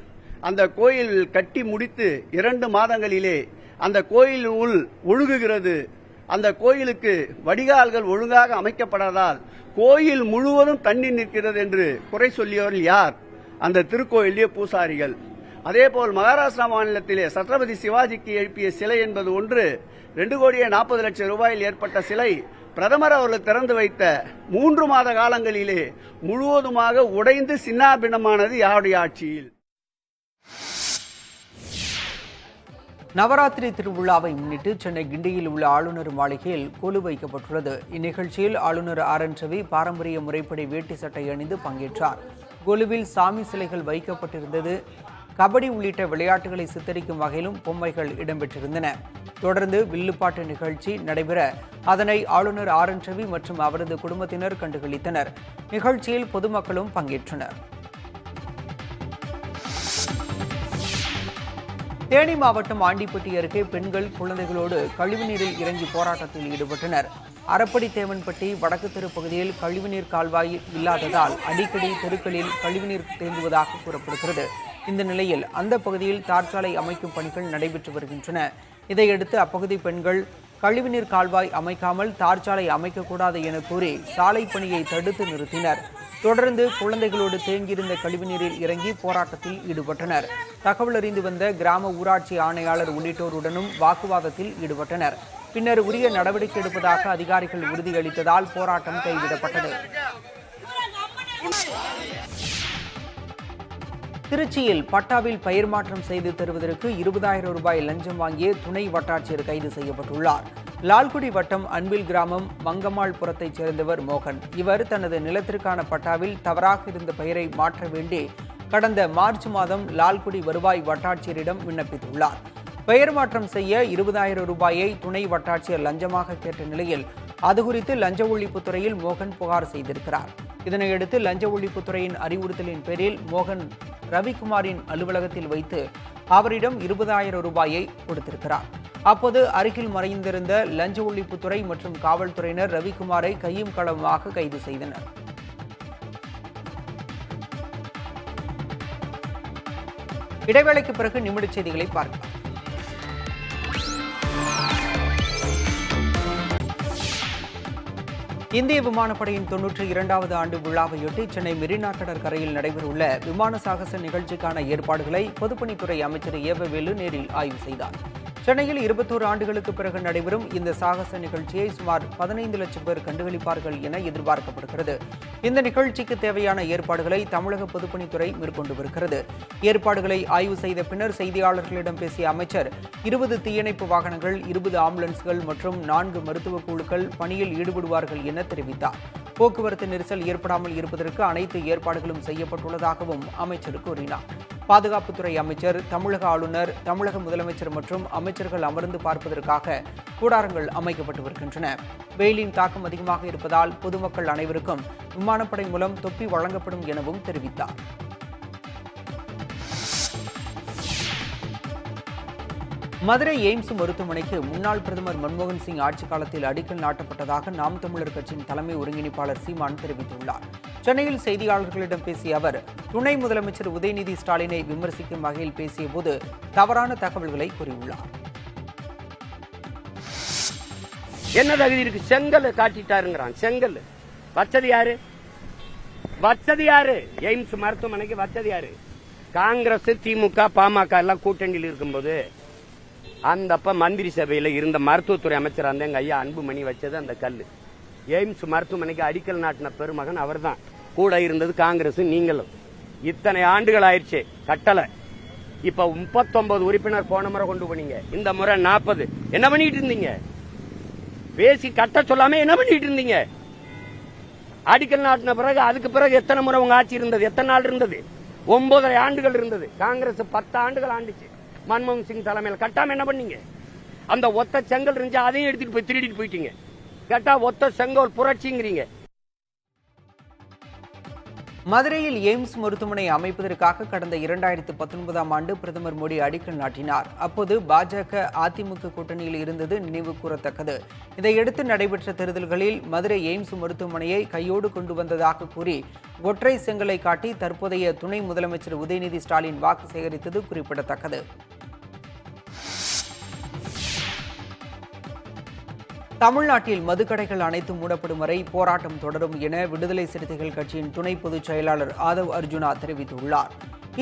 அந்த கோயில் கட்டி முடித்து 2 மாதங்களிலே அந்த கோயில் உள் ஒழுகுகிறது. அந்த கோயிலுக்கு வடிகால்கள் ஒழுங்காக அமைக்கப்படாதால் கோயில் முழுவதும் தண்ணீர் நிற்கிறது என்று குறை சொல்லியவர்கள் யார்? அந்த திருக்கோயிலே பூசாரிகள். அதேபோல் மகாராஷ்டிரா மாநிலத்திலே சத்ரபதி சிவாஜிக்கு எழுப்பிய சிலை என்பது ஒன்று 2,40,00,000 ரூபாயில் ஏற்பட்ட சிலை பிரதமர் அவர்கள் திறந்து வைத்த 3 மாத காலங்களிலே முழுவதுமாக உடைந்து சின்னாபின்னமானது யாருடைய ஆட்சியில்? நவராத்திரி திருவிழாவை முன்னிட்டு சென்னை கிண்டியில் உள்ள ஆளுநர் மாளிகையில் கொலு வைக்கப்பட்டுள்ளது. இந்நிகழ்ச்சியில் ஆளுநர் RN ரவி பாரம்பரிய முறைப்படி வேட்டி சட்டை அணிந்து பங்கேற்றார். கொலுவில் சாமி சிலைகள் வைக்கப்பட்டிருந்தது. கபடி உள்ளிட்ட விளையாட்டுகளை சித்தரிக்கும் வகையிலும் பொம்மைகள் இடம்பெற்றிருந்தன. தொடர்ந்து வில்லுப்பாட்டு நிகழ்ச்சி நடைபெற அதனை ஆளுநர் RN ரவி மற்றும் அவரது குடும்பத்தினர் கண்டுகளித்தனர். நிகழ்ச்சியில் பொதுமக்களும் பங்கேற்றனர். தேனி மாவட்டம் ஆண்டிப்பட்டி அருகே பெண்கள் குழந்தைகளோடு கழிவுநீரில் இறங்கி போராட்டத்தில் ஈடுபட்டனர். அரப்படி தேவன்பட்டி வடக்கு தெரு பகுதியில் கழிவுநீர் கால்வாய் இல்லாததால் அடிக்கடி தெருக்களில் கழிவுநீர் தேங்குவதாக கூறப்படுகிறது. இந்த நிலையில் அந்த பகுதியில் தார்ச்சாலை அமைக்கும் பணிகள் நடைபெற்று வருகின்றன. இதையடுத்து அப்பகுதி பெண்கள் கழிவுநீர் கால்வாய் அமைக்காமல் தார்ச்சாலை அமைக்கக்கூடாது என கூறி சாலை பணியை தடுத்து நிறுத்தினர். தொடர்ந்து குழந்தைகளோடு தேங்கியிருந்த கழிவுநீரில் இறங்கி போராட்டத்தில் ஈடுபட்டனர். தகவல் அறிந்து வந்த கிராம ஊராட்சி ஆணையாளர் உள்ளிட்டோருடனும் வாக்குவாதத்தில் ஈடுபட்டனர். பின்னர் உரிய நடவடிக்கை எடுப்பதாக அதிகாரிகள் உறுதியளித்ததால் போராட்டம் கைவிடப்பட்டது. திருச்சியில் பட்டாவில் பெயர் மாற்றம் செய்து தருவதற்கு 20,000 ரூபாய் லஞ்சம் வாங்கிய துணை வட்டாட்சியர் கைது செய்யப்பட்டுள்ளார். லால்குடி வட்டம் அன்பில் கிராமம் மங்கம்மாள்புரத்தைச் சேர்ந்தவர் மோகன். இவர் தனது நிலத்திற்கான பட்டாவில் தவறாக இருந்த பெயரை மாற்ற வேண்டி கடந்த மார்ச் மாதம் லால்குடி வருவாய் வட்டாட்சியரிடம் விண்ணப்பித்துள்ளார். பெயர் மாற்றம் செய்ய 20,000 ரூபாயை துணை வட்டாட்சியர் லஞ்சமாக கேட்ட நிலையில் அது குறித்து லஞ்ச ஒழிப்புத்துறையில் மோகன் புகார் செய்திருக்கிறார். இதனையடுத்து லஞ்ச ஒழிப்புத்துறையின் அறிவுறுத்தலின் பேரில் மோகன் ரவிக்குமாரின் அலுவலகத்தில் வைத்து அவரிடம் 20,000 ரூபாயை கொடுத்திருக்கிறார். அப்போது அருகில் மறைந்திருந்த லஞ்ச ஒழிப்புத்துறை மற்றும் காவல்துறையினர் ரவிக்குமாரை கையும் களவுமாக கைது செய்தனர். இடைவேளைக்கு பிறகு நிமிடச் செய்திகளை பார்க்கலாம். இந்திய விமானப்படையின் 92வது ஆண்டு விழாவையொட்டி சென்னை மெரினா கடற்கரையில் நடைபெறவுள்ள விமான சாகச நிகழ்ச்சிக்கான ஏற்பாடுகளை பொதுப்பணித்துறை அமைச்சர் ஏவவேலு நேரில் ஆய்வு செய்தார். சென்னையில் 21 ஆண்டுகளுக்கு பிறகு நடைபெறும் இந்த சாகச நிகழ்ச்சியை சுமார் 15 லட்சம் பேர் கண்டுகளிப்பார்கள் என எதிர்பார்க்கப்படுகிறது. இந்த நிகழ்ச்சிக்கு தேவையான ஏற்பாடுகளை தமிழக பொதுப்பணித்துறை மேற்கொண்டு வருகிறது. ஏற்பாடுகளை ஆய்வு செய்த பின்னர் செய்தியாளர்களிடம் பேசிய அமைச்சர் 20 தீயணைப்பு வாகனங்கள், 20 ஆம்புலன்ஸ்கள் மற்றும் 4 மருத்துவ குழுக்கள் பணியில் ஈடுபடுவார்கள் என தெரிவித்தார். போக்குவரத்து நெரிசல் ஏற்படாமல் இருப்பதற்கு அனைத்து ஏற்பாடுகளும் செய்யப்பட்டுள்ளதாகவும் அமைச்சர் கூறினார். பாதுகாப்புத்துறை அமைச்சர், தமிழக ஆளுநர், தமிழக முதலமைச்சர் மற்றும் அமைச்சர்கள் அமர்ந்து பார்ப்பதற்காக கூடாரங்கள் அமைக்கப்பட்டு வருகின்றன. வெயிலின் தாக்கம் அதிகமாக இருப்பதால் பொதுமக்கள் அனைவருக்கும் விமானப்படை மூலம் தொப்பி வழங்கப்படும் எனவும் தெரிவித்தார். மதுரை எய்ம்ஸ் மருத்துவமனைக்கு முன்னாள் பிரதமர் மன்மோகன் சிங் ஆட்சிக் காலத்தில் அடிக்கல் நாட்டப்பட்டதாக நாம் தமிழர் கட்சியின் தலைமை ஒருங்கிணைப்பாளர் சீமான் தெரிவித்துள்ளார். சென்னையில் செய்தியாளர்களிடம் பேசிய அவர், துணை முதலமைச்சர் உதயநிதி ஸ்டாலினை விமர்சிக்கும் வகையில் பேசியபோது தவறான தகவல்களை கூறியுள்ளார். என்ன தகுதி இருக்கு? செங்கல் காட்டிட்டாருங்கிறான். செங்கல் வச்சது யாரு? எய்ம்ஸ் மருத்துவமனைக்கு வச்சது யாரு? காங்கிரஸ், திமுக, பாமக எல்லாம் கூட்டணியில் இருக்கும்போது அந்தப்ப மந்திரி சபையில இருந்த மருத்துவத்துறை அமைச்சர் அந்த எங்க ஐயா அன்புமணி வச்சது அந்த கல்லு. எய்ம்ஸ் மருத்துவமனைக்கு அடிக்கல் நாட்டின பெருமகன் அவர் தான். கூட இருந்தது காங்கிரஸ், நீங்களும். இத்தனை ஆண்டுகள் ஆயிடுச்சு கட்டளை. இப்ப 39 உறுப்பினர் போன முறை கொண்டு போனீங்க, இந்த முறை 40. என்ன பண்ணிட்டு இருந்தீங்க? பேசி கட்ட சொல்லாம என்ன பண்ணிட்டு இருந்தீங்க? அடிக்கல் நாட்டின பிறகு அதுக்கு பிறகு எத்தனை முறை உங்க ஆட்சி இருந்தது? எத்தனை நாள் இருந்தது? 9 ஆண்டுகள் இருந்தது. காங்கிரஸ் 10 ஆண்டுகள் ஆண்டுச்சு. மன்மோகன் சிங் தலைமையில் கட்டாம என்ன பண்ணீங்க? அந்த ஒத்த செங்கல் இருந்துச்சு, அதையும் எடுத்துட்டு போய் திருடிட்டு போயிட்டீங்க. கேட்டா ஒத்த செங்கல் புரட்சிங்கிறீங்க. மதுரையில் எய்ம்ஸ் மருத்துவமனை அமைப்பதற்காக கடந்த 2019ஆம் ஆண்டு பிரதமர் மோடி அடிக்கல் நாட்டினார். அப்போது பாஜக, அதிமுக கூட்டணியில் இருந்தது நினைவு கூறத்தக்கது. இதையடுத்து நடைபெற்ற தேர்தல்களில் மதுரை எய்ம்ஸ் மருத்துவமனையை கையோடு கொண்டு வந்ததாக கூறி ஒற்றை செங்கலை காட்டி தற்போதைய துணை முதலமைச்சர் உதயநிதி ஸ்டாலின் வாக்கு சேகரித்தது குறிப்பிடத்தக்கது. தமிழ்நாட்டில் மதுக்கடைகள் அனைத்தும் மூடப்படும் வரை போராட்டம் தொடரும் என விடுதலை சிறுத்தைகள் கட்சியின் துணை பொதுச் செயலாளர் ஆதவ் அர்ஜுனா தெரிவித்துள்ளார்.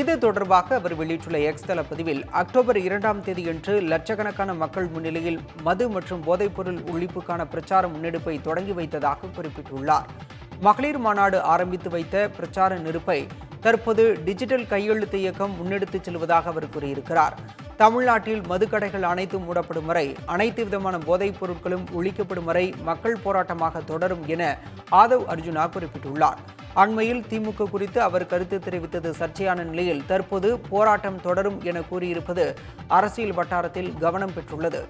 இது தொடர்பாக அவர் வெளியிட்டுள்ள எக்ஸ் தள பதிவில், அக்டோபர் 2ஆம் தேதியன்று லட்சக்கணக்கான மக்கள் முன்னிலையில் மது மற்றும் போதைப்பொருள் ஒழிப்புக்கான பிரச்சார முன்னெடுப்பை தொடங்கி வைத்ததாக குறிப்பிட்டுள்ளார். மகளிர் மாநாடு ஆரம்பித்து வைத்த பிரச்சார நெருப்பை தற்போது டிஜிட்டல் கையெழுத்து இயக்கம் முன்னெடுத்துச் செல்வதாக அவர் கூறியிருக்கிறார். தமிழ்நாட்டில் மதுக்கடைகள் அனைத்தும் மூடப்படும் வரை, அனைத்து விதமான போதைப் பொருட்களும் ஒழிக்கப்படும் வரை மக்கள் போராட்டமாக தொடரும் என ஆதவ் அர்ஜுனா குறிப்பிட்டுள்ளார். அண்மையில் திமுக குறித்து அவர் கருத்து தெரிவித்தது சர்ச்சையான நிலையில் தற்போது போராட்டம் தொடரும் என கூறியிருப்பது அரசியல் வட்டாரத்தில் கவனம் பெற்றுள்ளது.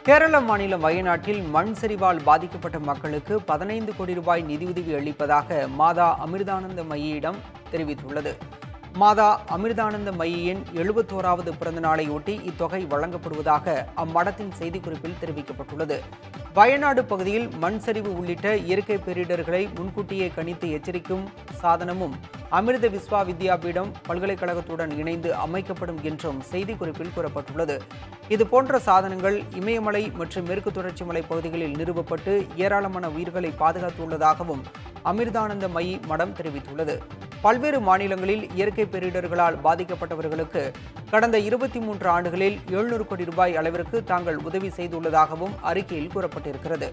கேரள மாநிலம் வயநாட்டில் மண் சரிவால் பாதிக்கப்பட்ட மக்களுக்கு 15 கோடி ரூபாய் நிதியுதவி அளிப்பதாக மாதா அமிர்தானந்த மயியிடம் தெரிவித்துள்ளது. மாதா அமிர்தானந்த மயியின் 71வது பிறந்த நாளையொட்டி இத்தொகை வழங்கப்படுவதாக அம்மடத்தின் செய்திக்குறிப்பில் தெரிவிக்கப்பட்டுள்ளது. வயநாடு பகுதியில் மண் சரிவு உள்ளிட்ட இயற்கை பேரிடர்களை முன்கூட்டியே கணித்து எச்சரிக்கும் சாதனமும் அமிர்த விஸ்வா வித்யாபீடம் பல்கலைக்கழகத்துடன் இணைந்து அமைக்கப்படும் என்றும் செய்திக்குறிப்பில் கூறப்பட்டுள்ளது. இதுபோன்ற சாதனங்கள் இமயமலை மற்றும் மேற்கு தொடர்ச்சி மலை பகுதிகளில் நிறுவப்பட்டு ஏராளமான உயிர்களை பாதுகாத்துள்ளதாகவும் அமிர்தானந்த மயி மடம் தெரிவித்துள்ளது. பல்வேறு மாநிலங்களில் இயற்கை பேரிடர்களால் பாதிக்கப்பட்டவர்களுக்கு கடந்த 23 ஆண்டுகளில் 700 கோடி ரூபாய் அளவிற்கு தாங்கள் உதவி செய்துள்ளதாகவும் அறிக்கையில் கூறப்பட்டிருக்கிறது.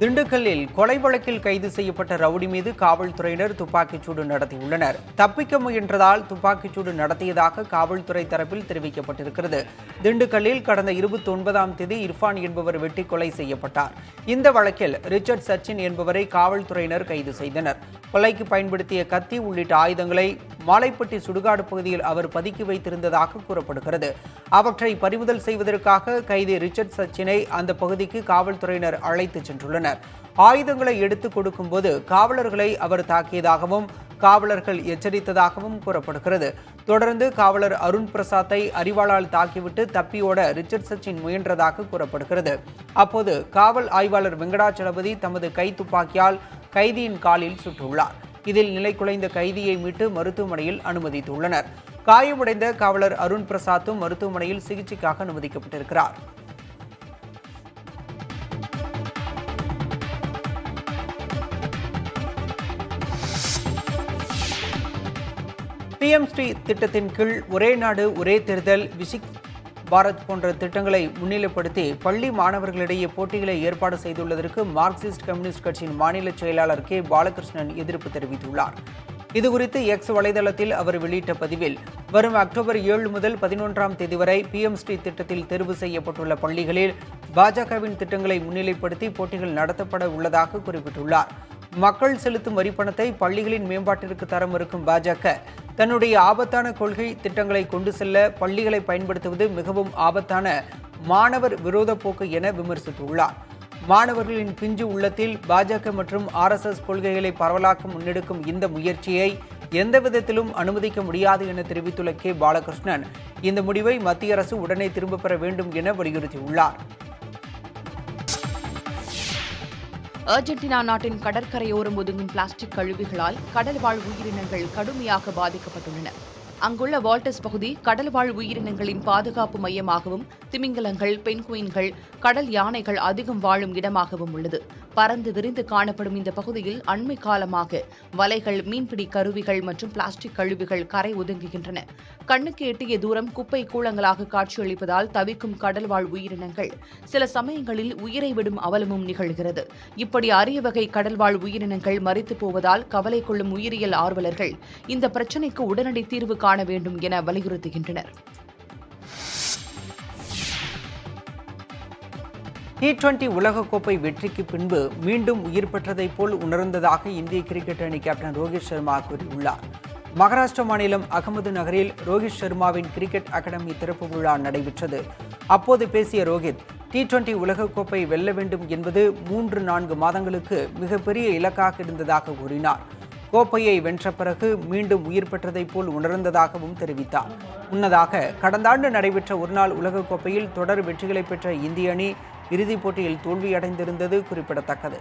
திண்டுக்கல்லில் கொலை வழக்கில் கைது செய்யப்பட்ட ரவுடி மீது காவல்துறையினர் துப்பாக்கிச்சூடு நடத்தியுள்ளனர். தப்பிக்க முயன்றதால் துப்பாக்கிச்சூடு நடத்தியதாக காவல்துறை தரப்பில் தெரிவிக்கப்பட்டிருக்கிறது. திண்டுக்கல்லில் கடந்த 29ஆம் தேதி இர்ஃபான் என்பவர் வெட்டி கொலை செய்யப்பட்டார். இந்த வழக்கில் ரிச்சர்ட் சச்சின் என்பவரை காவல்துறையினர் கைது செய்தனர். கொலைக்கு பயன்படுத்திய கத்தி உள்ளிட்ட ஆயுதங்களை மாலைப்பட்டி சுடுகாடு பகுதியில் அவர் பதுக்கி வைத்திருந்ததாக கூறப்படுகிறது. அவற்றை பறிமுதல் செய்வதற்காக கைதி ரிச்சர்ட் சச்சினை அந்த பகுதிக்கு காவல்துறையினர் அழைத்துச் சென்றுள்ளனர். ஆயுதங்களை எடுத்துக் கொடுக்கும்போது காவலர்களை அவர் தாக்கியதாகவும் காவலர்கள் எச்சரித்ததாகவும் கூறப்படுகிறது. தொடர்ந்து காவலர் அருண் பிரசாத்தை அரிவாளால் தாக்கிவிட்டு தப்பியோட ரிச்சர்ட் சச்சின் முயன்றதாக கூறப்படுகிறது. அப்போது காவல் ஆய்வாளர் வெங்கடாச்சலபதி தமது கை துப்பாக்கியால் கைதியின் காலில் சுட்டுள்ளார். இதில் நிலை குலைந்த கைதியை மீட்டு மருத்துவமனையில் அனுமதித்துள்ளனர். காயமடைந்த காவலர் அருண் பிரசாத்தும் மருத்துவமனையில் சிகிச்சைக்காக அனுமதிக்கப்பட்டிருக்கிறார். PM ஸ்ரீ திட்டத்தின் கீழ் ஒரே நாடு ஒரே தேர்தல், விசிக் பாரத் போன்ற திட்டங்களை முன்னிலைப்படுத்தி பள்ளி மாணவர்களிடையே போட்டிகளை ஏற்பாடு செய்துள்ளதற்கு மார்க்சிஸ்ட் கம்யூனிஸ்ட் கட்சியின் மாநில செயலாளர் கே. பாலகிருஷ்ணன் எதிர்ப்பு தெரிவித்துள்ளார். இதுகுறித்து எக்ஸ் வலைதளத்தில் அவர் வெளியிட்ட பதிவில், வரும் அக்டோபர் 7 முதல் 11ஆம் தேதி வரை PM ஸ்ரீ திட்டத்தில் தேர்வு செய்யப்பட்டுள்ள பள்ளிகளில் பாஜகவின் திட்டங்களை முன்னிலைப்படுத்தி போட்டிகள் நடத்தப்பட உள்ளதாக குறிப்பிட்டுள்ளார். மக்கள் செலுத்தும் வரிப்பணத்தை பள்ளிகளின் மேம்பாட்டிற்கு தர மறுக்கும் பாஜக தன்னுடைய ஆபத்தான கொள்கை திட்டங்களை கொண்டு செல்ல பள்ளிகளை பயன்படுத்துவது மிகவும் ஆபத்தான மாணவர் விரோத போக்கு என விமர்சித்துள்ளார். மாணவர்களின் பிஞ்சு உள்ளத்தில் பாஜக மற்றும் RSS கொள்கைகளை பரவலாக்க முன்னெடுக்கும் இந்த முயற்சியை எந்த விதத்திலும் அனுமதிக்க முடியாது என தெரிவித்துள்ள கே. பாலகிருஷ்ணன், இந்த முடிவை மத்திய அரசு உடனே திரும்பப் பெற வேண்டும் என வலியுறுத்தியுள்ளார். அர்ஜென்டினா நாட்டின் கடற்கரையோரம் ஒதுங்கும் பிளாஸ்டிக் கழிவுகளால் கடல்வாழ் உயிரினங்கள் கடுமையாக பாதிக்கப்பட்டுள்ளன. அங்குள்ள வால்டஸ் பகுதி கடல்வாழ் உயிரினங்களின் பாதுகாப்பு மையமாகவும் திமிங்கலங்கள், பென்குயின்கள், கடல் யானைகள் அதிகம் வாழும் இடமாகவும் உள்ளது. பறந்து விரிந்து காணப்படும் இந்த பகுதியில் அண்மை காலமாக வலைகள், மீன்பிடி கருவிகள் மற்றும் பிளாஸ்டிக் கழிவுகள் கரை ஒதுங்குகின்றன. கண்ணுக்கு எட்டிய தூரம் குப்பை கூளங்களாக காட்சியளிப்பதால் தவிக்கும் கடல்வாழ் உயிரினங்கள் சில சமயங்களில் உயிரை விடும் அவலமும் நிகழ்கிறது. இப்படி அரிய வகை கடல்வாழ் உயிரினங்கள் மரித்து போவதால் கவலை கொள்ளும் உயிரியல் ஆர்வலர்கள் இந்த பிரச்சினைக்கு உடனடி தீர்வு காண வேண்டும் என வலியுறுத்துகின்றனர். T20 உலகக்கோப்பை வெற்றிக்கு பின்பு மீண்டும் உயிர் பெற்றதைப் போல் உணர்ந்ததாக இந்திய கிரிக்கெட் அணி கேப்டன் ரோஹித் சர்மா கூறியுள்ளார். மகாராஷ்டிரா மாநிலம் அகமது நகரில் ரோஹித் சர்மாவின் கிரிக்கெட் அகாடமி திறப்பு விழா நடைபெற்றது. அப்போது பேசிய ரோஹித், T20 உலகக்கோப்பை வெல்ல வேண்டும் என்பது 3-4 மாதங்களுக்கு மிகப்பெரிய இலக்காக இருந்ததாக கூறினார். கோப்பையை வென்ற பிறகு மீண்டும் உயிர் பெற்றதைப் போல் உணர்ந்ததாகவும் தெரிவித்தார். முன்னதாக கடந்த ஆண்டு நடைபெற்ற ஒருநாள் உலகக்கோப்பையில் தொடர் வெற்றிகளை பெற்ற இந்திய அணி இறுதிப் போட்டியில் தோல்வியடைந்திருந்தது குறிப்பிடத்தக்கது.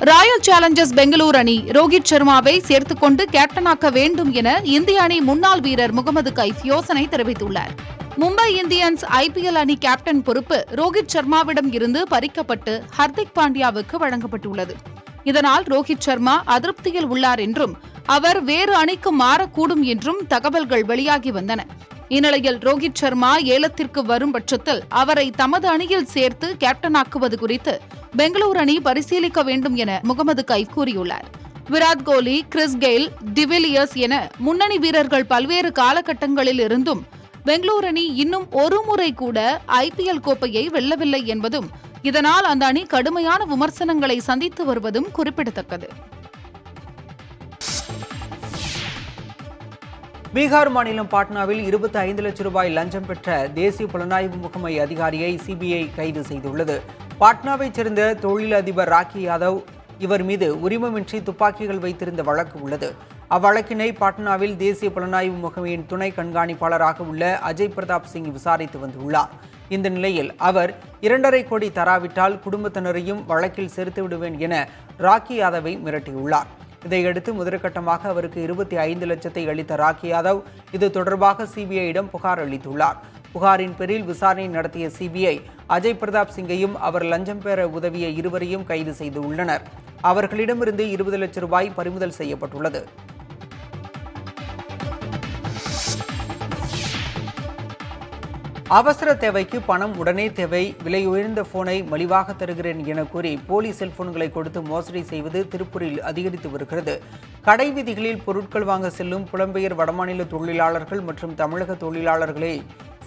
ராயல் சேலஞ்சர்ஸ் பெங்களூர் அணி ரோஹித் சர்மாவை சேர்த்துக்கொண்டு கேப்டனாக்க வேண்டும் என இந்திய அணி முன்னாள் வீரர் முகமது கைஃப் யோசனை தெரிவித்துள்ளார். மும்பை இந்தியன்ஸ் IPL அணி கேப்டன் பொறுப்பு ரோஹித் சர்மாவிடம் இருந்து பறிக்கப்பட்டு ஹர்திக் பாண்டியாவுக்கு வழங்கப்பட்டுள்ளது. இதனால் ரோஹித் சர்மா அதிருப்தியில் உள்ளார் என்றும் அவர் வேறு அணிக்கு மாறக்கூடும் என்றும் தகவல்கள் வெளியாகி வந்தன. இந்நிலையில் ரோஹித் சர்மா ஏலத்திற்கு வரும் பட்சத்தில் அவரை தமது அணியில் சேர்த்து கேப்டனாக்குவது குறித்து பெங்களூரு அணி பரிசீலிக்க வேண்டும் என முகமது கைஃப் கூறியுள்ளார். Virat Kohli, Chris Gayle, de Villiers என முன்னணி வீரர்கள் பல்வேறு காலகட்டங்களில் இருந்தும் பெங்களூரு அணி இன்னும் ஒரு முறை கூட IPL கோப்பையை வெல்லவில்லை என்பதும், இதனால் அந்த அணி கடுமையான விமர்சனங்களை சந்தித்து வருவதும் குறிப்பிடத்தக்கது. பீகார் மாநிலம் பாட்னாவில் 25 லட்சம் ரூபாய் லஞ்சம் பெற்ற தேசிய புலனாய்வு முகமை அதிகாரியை CBI கைது செய்துள்ளது. பாட்னாவைச் சேர்ந்த தொழிலதிபர் ராக்கி யாதவ், இவர் மீது உரிமமின்றி துப்பாக்கிகள் வைத்திருந்த வழக்கு உள்ளது. அவ்வழக்கினை பாட்னாவில் தேசிய புலனாய்வு முகமையின் துணை கண்காணிப்பாளராக உள்ள அஜய் பிரதாப் சிங் விசாரித்து வந்துள்ளார். இந்த நிலையில் அவர் 2.5 கோடி தராவிட்டால் குடும்பத்தினரையும் வழக்கில் சேர்த்து விடுவேன் என ராக்கி யாதவை மிரட்டியுள்ளார். இதையடுத்து முதற்கட்டமாக அவருக்கு 25 லட்சத்தை அளித்த ராக்கி யாதவ் இது தொடர்பாக CBI-யிடம் புகார் அளித்துள்ளார். புகாரின் பேரில் விசாரணை நடத்திய CBI அஜய் பிரதாப் சிங்கையும் அவர் லஞ்சம் பெற உதவிய இருவரையும் கைது செய்துள்ளனர். அவர்களிடமிருந்து 20 லட்சம் ரூபாய் பறிமுதல் செய்யப்பட்டுள்ளது. அவசர தேவைக்கு பணம் உடனே தேவை, விலை உயர்ந்த போனை மலிவாக தருகிறேன் என கூறி போலி செல்போன்களை கொடுத்து மோசடி செய்வது திருப்பூரில் அதிகரித்து வருகிறது. கடை வீதிகளில் பொருட்கள் வாங்க செல்லும் புலம்பெயர் வடமாநில தொழிலாளர்கள் மற்றும் தமிழக தொழிலாளர்களை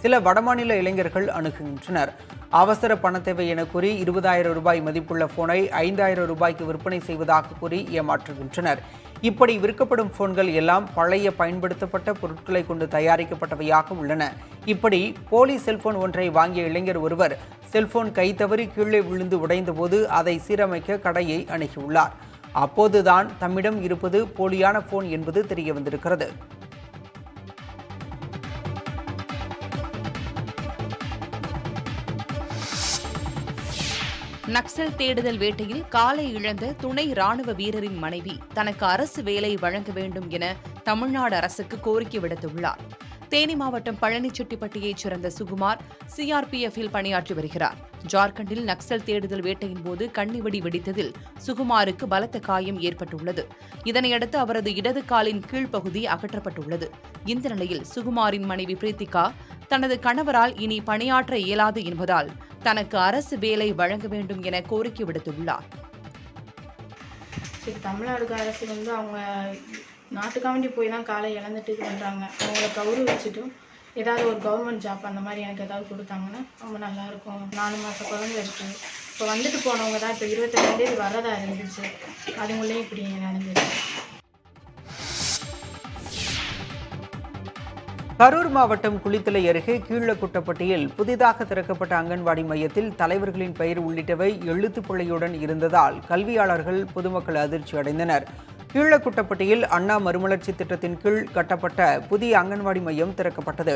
சில வடமாநில இளைஞர்கள் அணுகுகின்றனர். அவசர பண தேவை என கூறி 20,000 ரூபாய் மதிப்புள்ள போனை 5,000 ரூபாய்க்கு விற்பனை செய்வதாக கூறி ஏமாற்றுகின்றனர். இப்படி விற்கப்படும் போன்கள் எல்லாம் பழைய பயன்படுத்தப்பட்ட பொருட்களை கொண்டு தயாரிக்கப்பட்டவையாக உள்ளன. இப்படி போலி செல்போன் ஒன்றை வாங்கிய இளைஞர் ஒருவர் செல்போன் கை தவறி கீழே விழுந்து உடைந்த போது அதை சீரமைக்க கடையை அணுகியுள்ளார். அப்போதுதான் தம்மிடம் இருப்பது போலியான போன் என்பது தெரிய வந்திருக்கிறது. நக்சல் தேடுதல் வேட்டையில் காலை இழந்த துணை ராணுவ வீரரின் மனைவி தனக்கு அரசு வேலை வழங்க வேண்டும் என தமிழ்நாடு அரசுக்கு கோரிக்கை விடுத்துள்ளார். தேனி மாவட்டம் பழனிச்செட்டிப்பட்டியைச் சேர்ந்த சுகுமார் சிஆர்பிஎஃப்பில் பணியாற்றி வருகிறார். ஜார்க்கண்டில் நக்சல் தேடுதல் வேட்டையின் போது கண்ணிவெடி வெடித்ததில் சுகுமாருக்கு பலத்த காயம் ஏற்பட்டுள்ளது. இதனையடுத்து அவரது இடது காலின் கீழ்ப்பகுதி அகற்றப்பட்டுள்ளது. இந்த நிலையில் சுகுமாரின் மனைவி பிரீத்திகா தனது கணவரால் இனி பணியாற்ற இயலாது என்பதால் தனக்கு அரசு வேலை வழங்க வேண்டும் என கோரிக்கை விடுத்துள்ளார். தமிழ்நாடு அரசு அவங்க நாட்டுக்காண்டி போய் தான் காலை இழந்துட்டு பண்ணுறாங்க. அவங்கள கௌரவிச்சுட்டும் ஏதாவது ஒரு கவர்மெண்ட் ஜாப் அந்த மாதிரி எனக்கு ஏதாவது கொடுத்தாங்கன்னா ரொம்ப நல்லாயிருக்கும். 4 மாத குழந்தை இருக்குது. இப்போ வந்துட்டு போனவங்க தான் இப்போ 22 தேதி வரதா இருந்துச்சு. அதுங்களே இப்படி நடந்துச்சு. கரூர் மாவட்டம் குளித்தலை அருகே கீழக்குட்டப்பட்டியில் புதிதாக திறக்கப்பட்ட அங்கன்வாடி மையத்தில் தலைவர்களின் பெயர் உள்ளிட்டவை எழுத்துப்பிழையுடன் இருந்ததால் கல்வியாளர்கள் பொதுமக்கள் அதிர்ச்சி அடைந்தனர். கீழக்குட்டப்பட்டியில் அண்ணா மறுமலர்ச்சி திட்டத்தின் கீழ் கட்டப்பட்ட புதிய அங்கன்வாடி மையம் திறக்கப்பட்டது.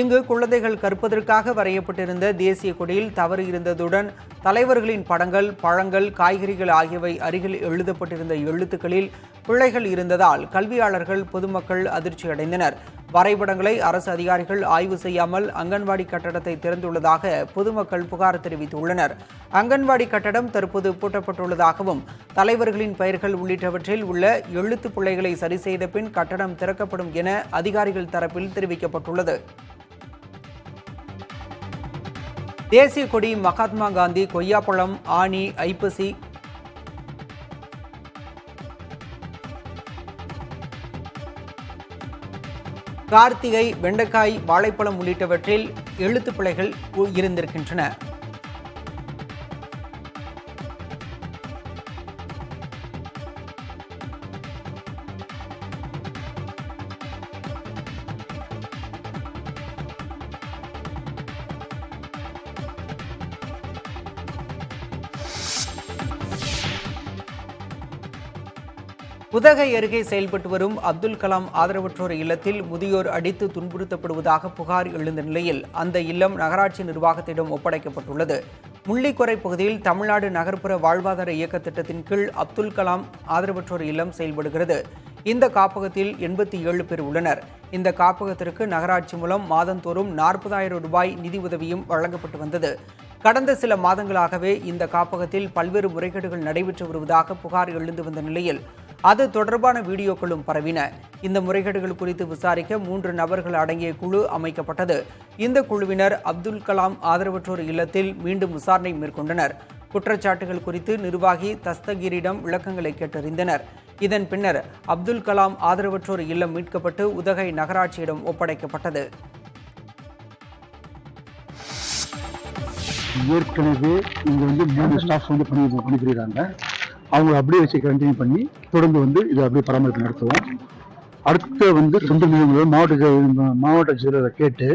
இங்கு குழந்தைகள் கற்பதற்காக வரையப்பட்டிருந்த தேசிய கொடியில் தவறு இருந்ததுடன் தலைவர்களின் படங்கள், பழங்கள், காய்கறிகள் ஆகியவை அருகில் எழுதப்பட்டிருந்த எழுத்துக்களில் பிழைகள் இருந்ததால் கல்வியாளர்கள் பொதுமக்கள் அதிர்ச்சி அடைந்தனர். வரைபடங்களை அரசு அதிகாரிகள் ஆய்வு செய்யாமல் அங்கன்வாடி கட்டடத்தை திறந்துள்ளதாக பொதுமக்கள் புகார் தெரிவித்துள்ளனர். அங்கன்வாடி கட்டடம் தற்போது பூட்டப்பட்டுள்ளதாகவும் தலைவர்களின் பெயர்கள் உள்ளிட்டவற்றில் உள்ள எழுத்து பிழைகளை சரி செய்த பின் கட்டடம் திறக்கப்படும் என அதிகாரிகள் தரப்பில் தெரிவிக்கப்பட்டுள்ளது. தேசிய கொடி, மகாத்மா காந்தி, கொய்யாப்பழம், ஆணி, ஐப்பசி, கார்த்திகை, வெண்டைக்காய், வாழைப்பழம் உள்ளிட்டவற்றில் எழுத்துப்பிழைகள் இருந்திருக்கின்றன. உதகை அருகே செயல்பட்டு வரும் அப்துல் கலாம் ஆதரவற்றோர் இல்லத்தில் முதியோர் அடித்து துன்புறுத்தப்படுவதாக புகார் எழுந்த நிலையில் அந்த இல்லம் நகராட்சி நிர்வாகத்திடம் ஒப்படைக்கப்பட்டுள்ளது. முள்ளிக்கொரை பகுதியில் தமிழ்நாடு நகர்ப்புற வாழ்வாதார இயக்க திட்டத்தின் கீழ் அப்துல் கலாம் ஆதரவற்றோர் இல்லம் செயல்படுகிறது. இந்த காப்பகத்தில் 87 பேர் உள்ளனர். இந்த காப்பகத்திற்கு நகராட்சி மூலம் மாதந்தோறும் 40,000 ரூபாய் நிதி உதவியும் வழங்கப்பட்டு வந்தது. கடந்த சில மாதங்களாகவே இந்த காப்பகத்தில் பல்வேறு முறைகேடுகள் நடைபெற்று வருவதாக புகார் எழுந்து வந்த நிலையில் அது தொடர்பான வீடியோக்களும் பரவின. இந்த முறைகேடுகள் குறித்து விசாரிக்க 3 நபர்கள் அடங்கிய குழு அமைக்கப்பட்டது. இந்த குழுவினர் அப்துல் கலாம் ஆதரவற்றோர் இல்லத்தில் மீண்டும் விசாரணை மேற்கொண்டனர். குற்றச்சாட்டுகள் குறித்து நிர்வாகி தஸ்தகீரிடம் விளக்கங்களை கேட்டறிந்தனர். இதன் பின்னர் அப்துல் கலாம் ஆதரவற்றோர் இல்லம் மீட்கப்பட்டு உதகை நகராட்சியிடம் ஒப்படைக்கப்பட்டது. ஏற்கனவே இங்கே 3 ஸ்டாஃப் பணிபுரிகிறாங்க. அவங்க அப்படியே வச்சு கண்டினியூ பண்ணி தொடர்ந்து இதை அப்படியே பராமரிப்பு நடத்துவோம். அடுத்த தொண்டு நிறுவனங்கள் மாவட்ட செயலரை கேட்டு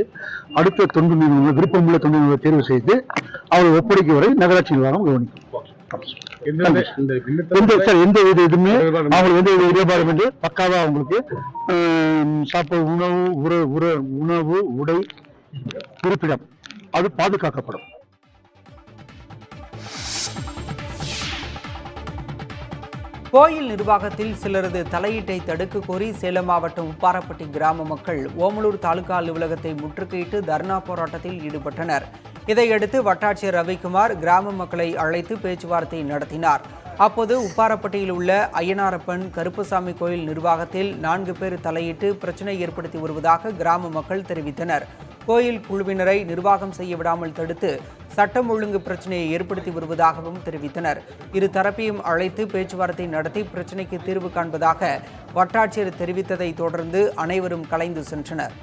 அடுத்த தொண்டு நிறுவனங்கள் விருப்பமுள்ள தொண்டு நிறுவனங்களை தேர்வு செய்து அவரை ஒப்படைக்க வரை நகராட்சி நிர்வாகம் கவனிக்கும். எந்த இதுவுமே அவங்களுக்கு எந்த இடர்பாடும் என்று பக்காவா அவங்களுக்கு சாப்பிட உணவு, உடை, இருப்பிடம் அது பாதுகாக்கப்படும். கோயில் நிர்வாகத்தில் சிலரது தலையீட்டை தடுக்க கோரி சேலம் மாவட்டம் உப்பாரப்பட்டி கிராம மக்கள் ஓமலூர் தாலுகா அலுவலகத்தை முற்றுகையிட்டு தர்ணா போராட்டத்தில் ஈடுபட்டனர். இதையடுத்து வட்டாட்சியர் ரவிக்குமார் கிராம மக்களை அழைத்து பேச்சுவார்த்தை நடத்தினார். அப்போது உப்பாரப்பட்டியில் உள்ள ஐயனாரப்பன் கருப்பசாமி கோயில் நிர்வாகத்தில் 4 பேர் தலையிட்டு பிரச்சனை ஏற்படுத்தி வருவதாக கிராம மக்கள் தெரிவித்தனர். கோயில் குழுவினரை நிர்வாகம் செய்ய விடாமல் தடுத்து சட்டம் ஒழுங்கு பிரச்சனையை ஏற்படுத்தி வருவதாகவும் தெரிவித்தனர். இரு தரப்பையும் அழைத்து பேச்சுவார்த்தை நடத்தி பிரச்சனைக்கு தீர்வு காண்பதாக வட்டாட்சியர் தெரிவித்ததை தொடர்ந்து அனைவரும் கலைந்து சென்றனர்.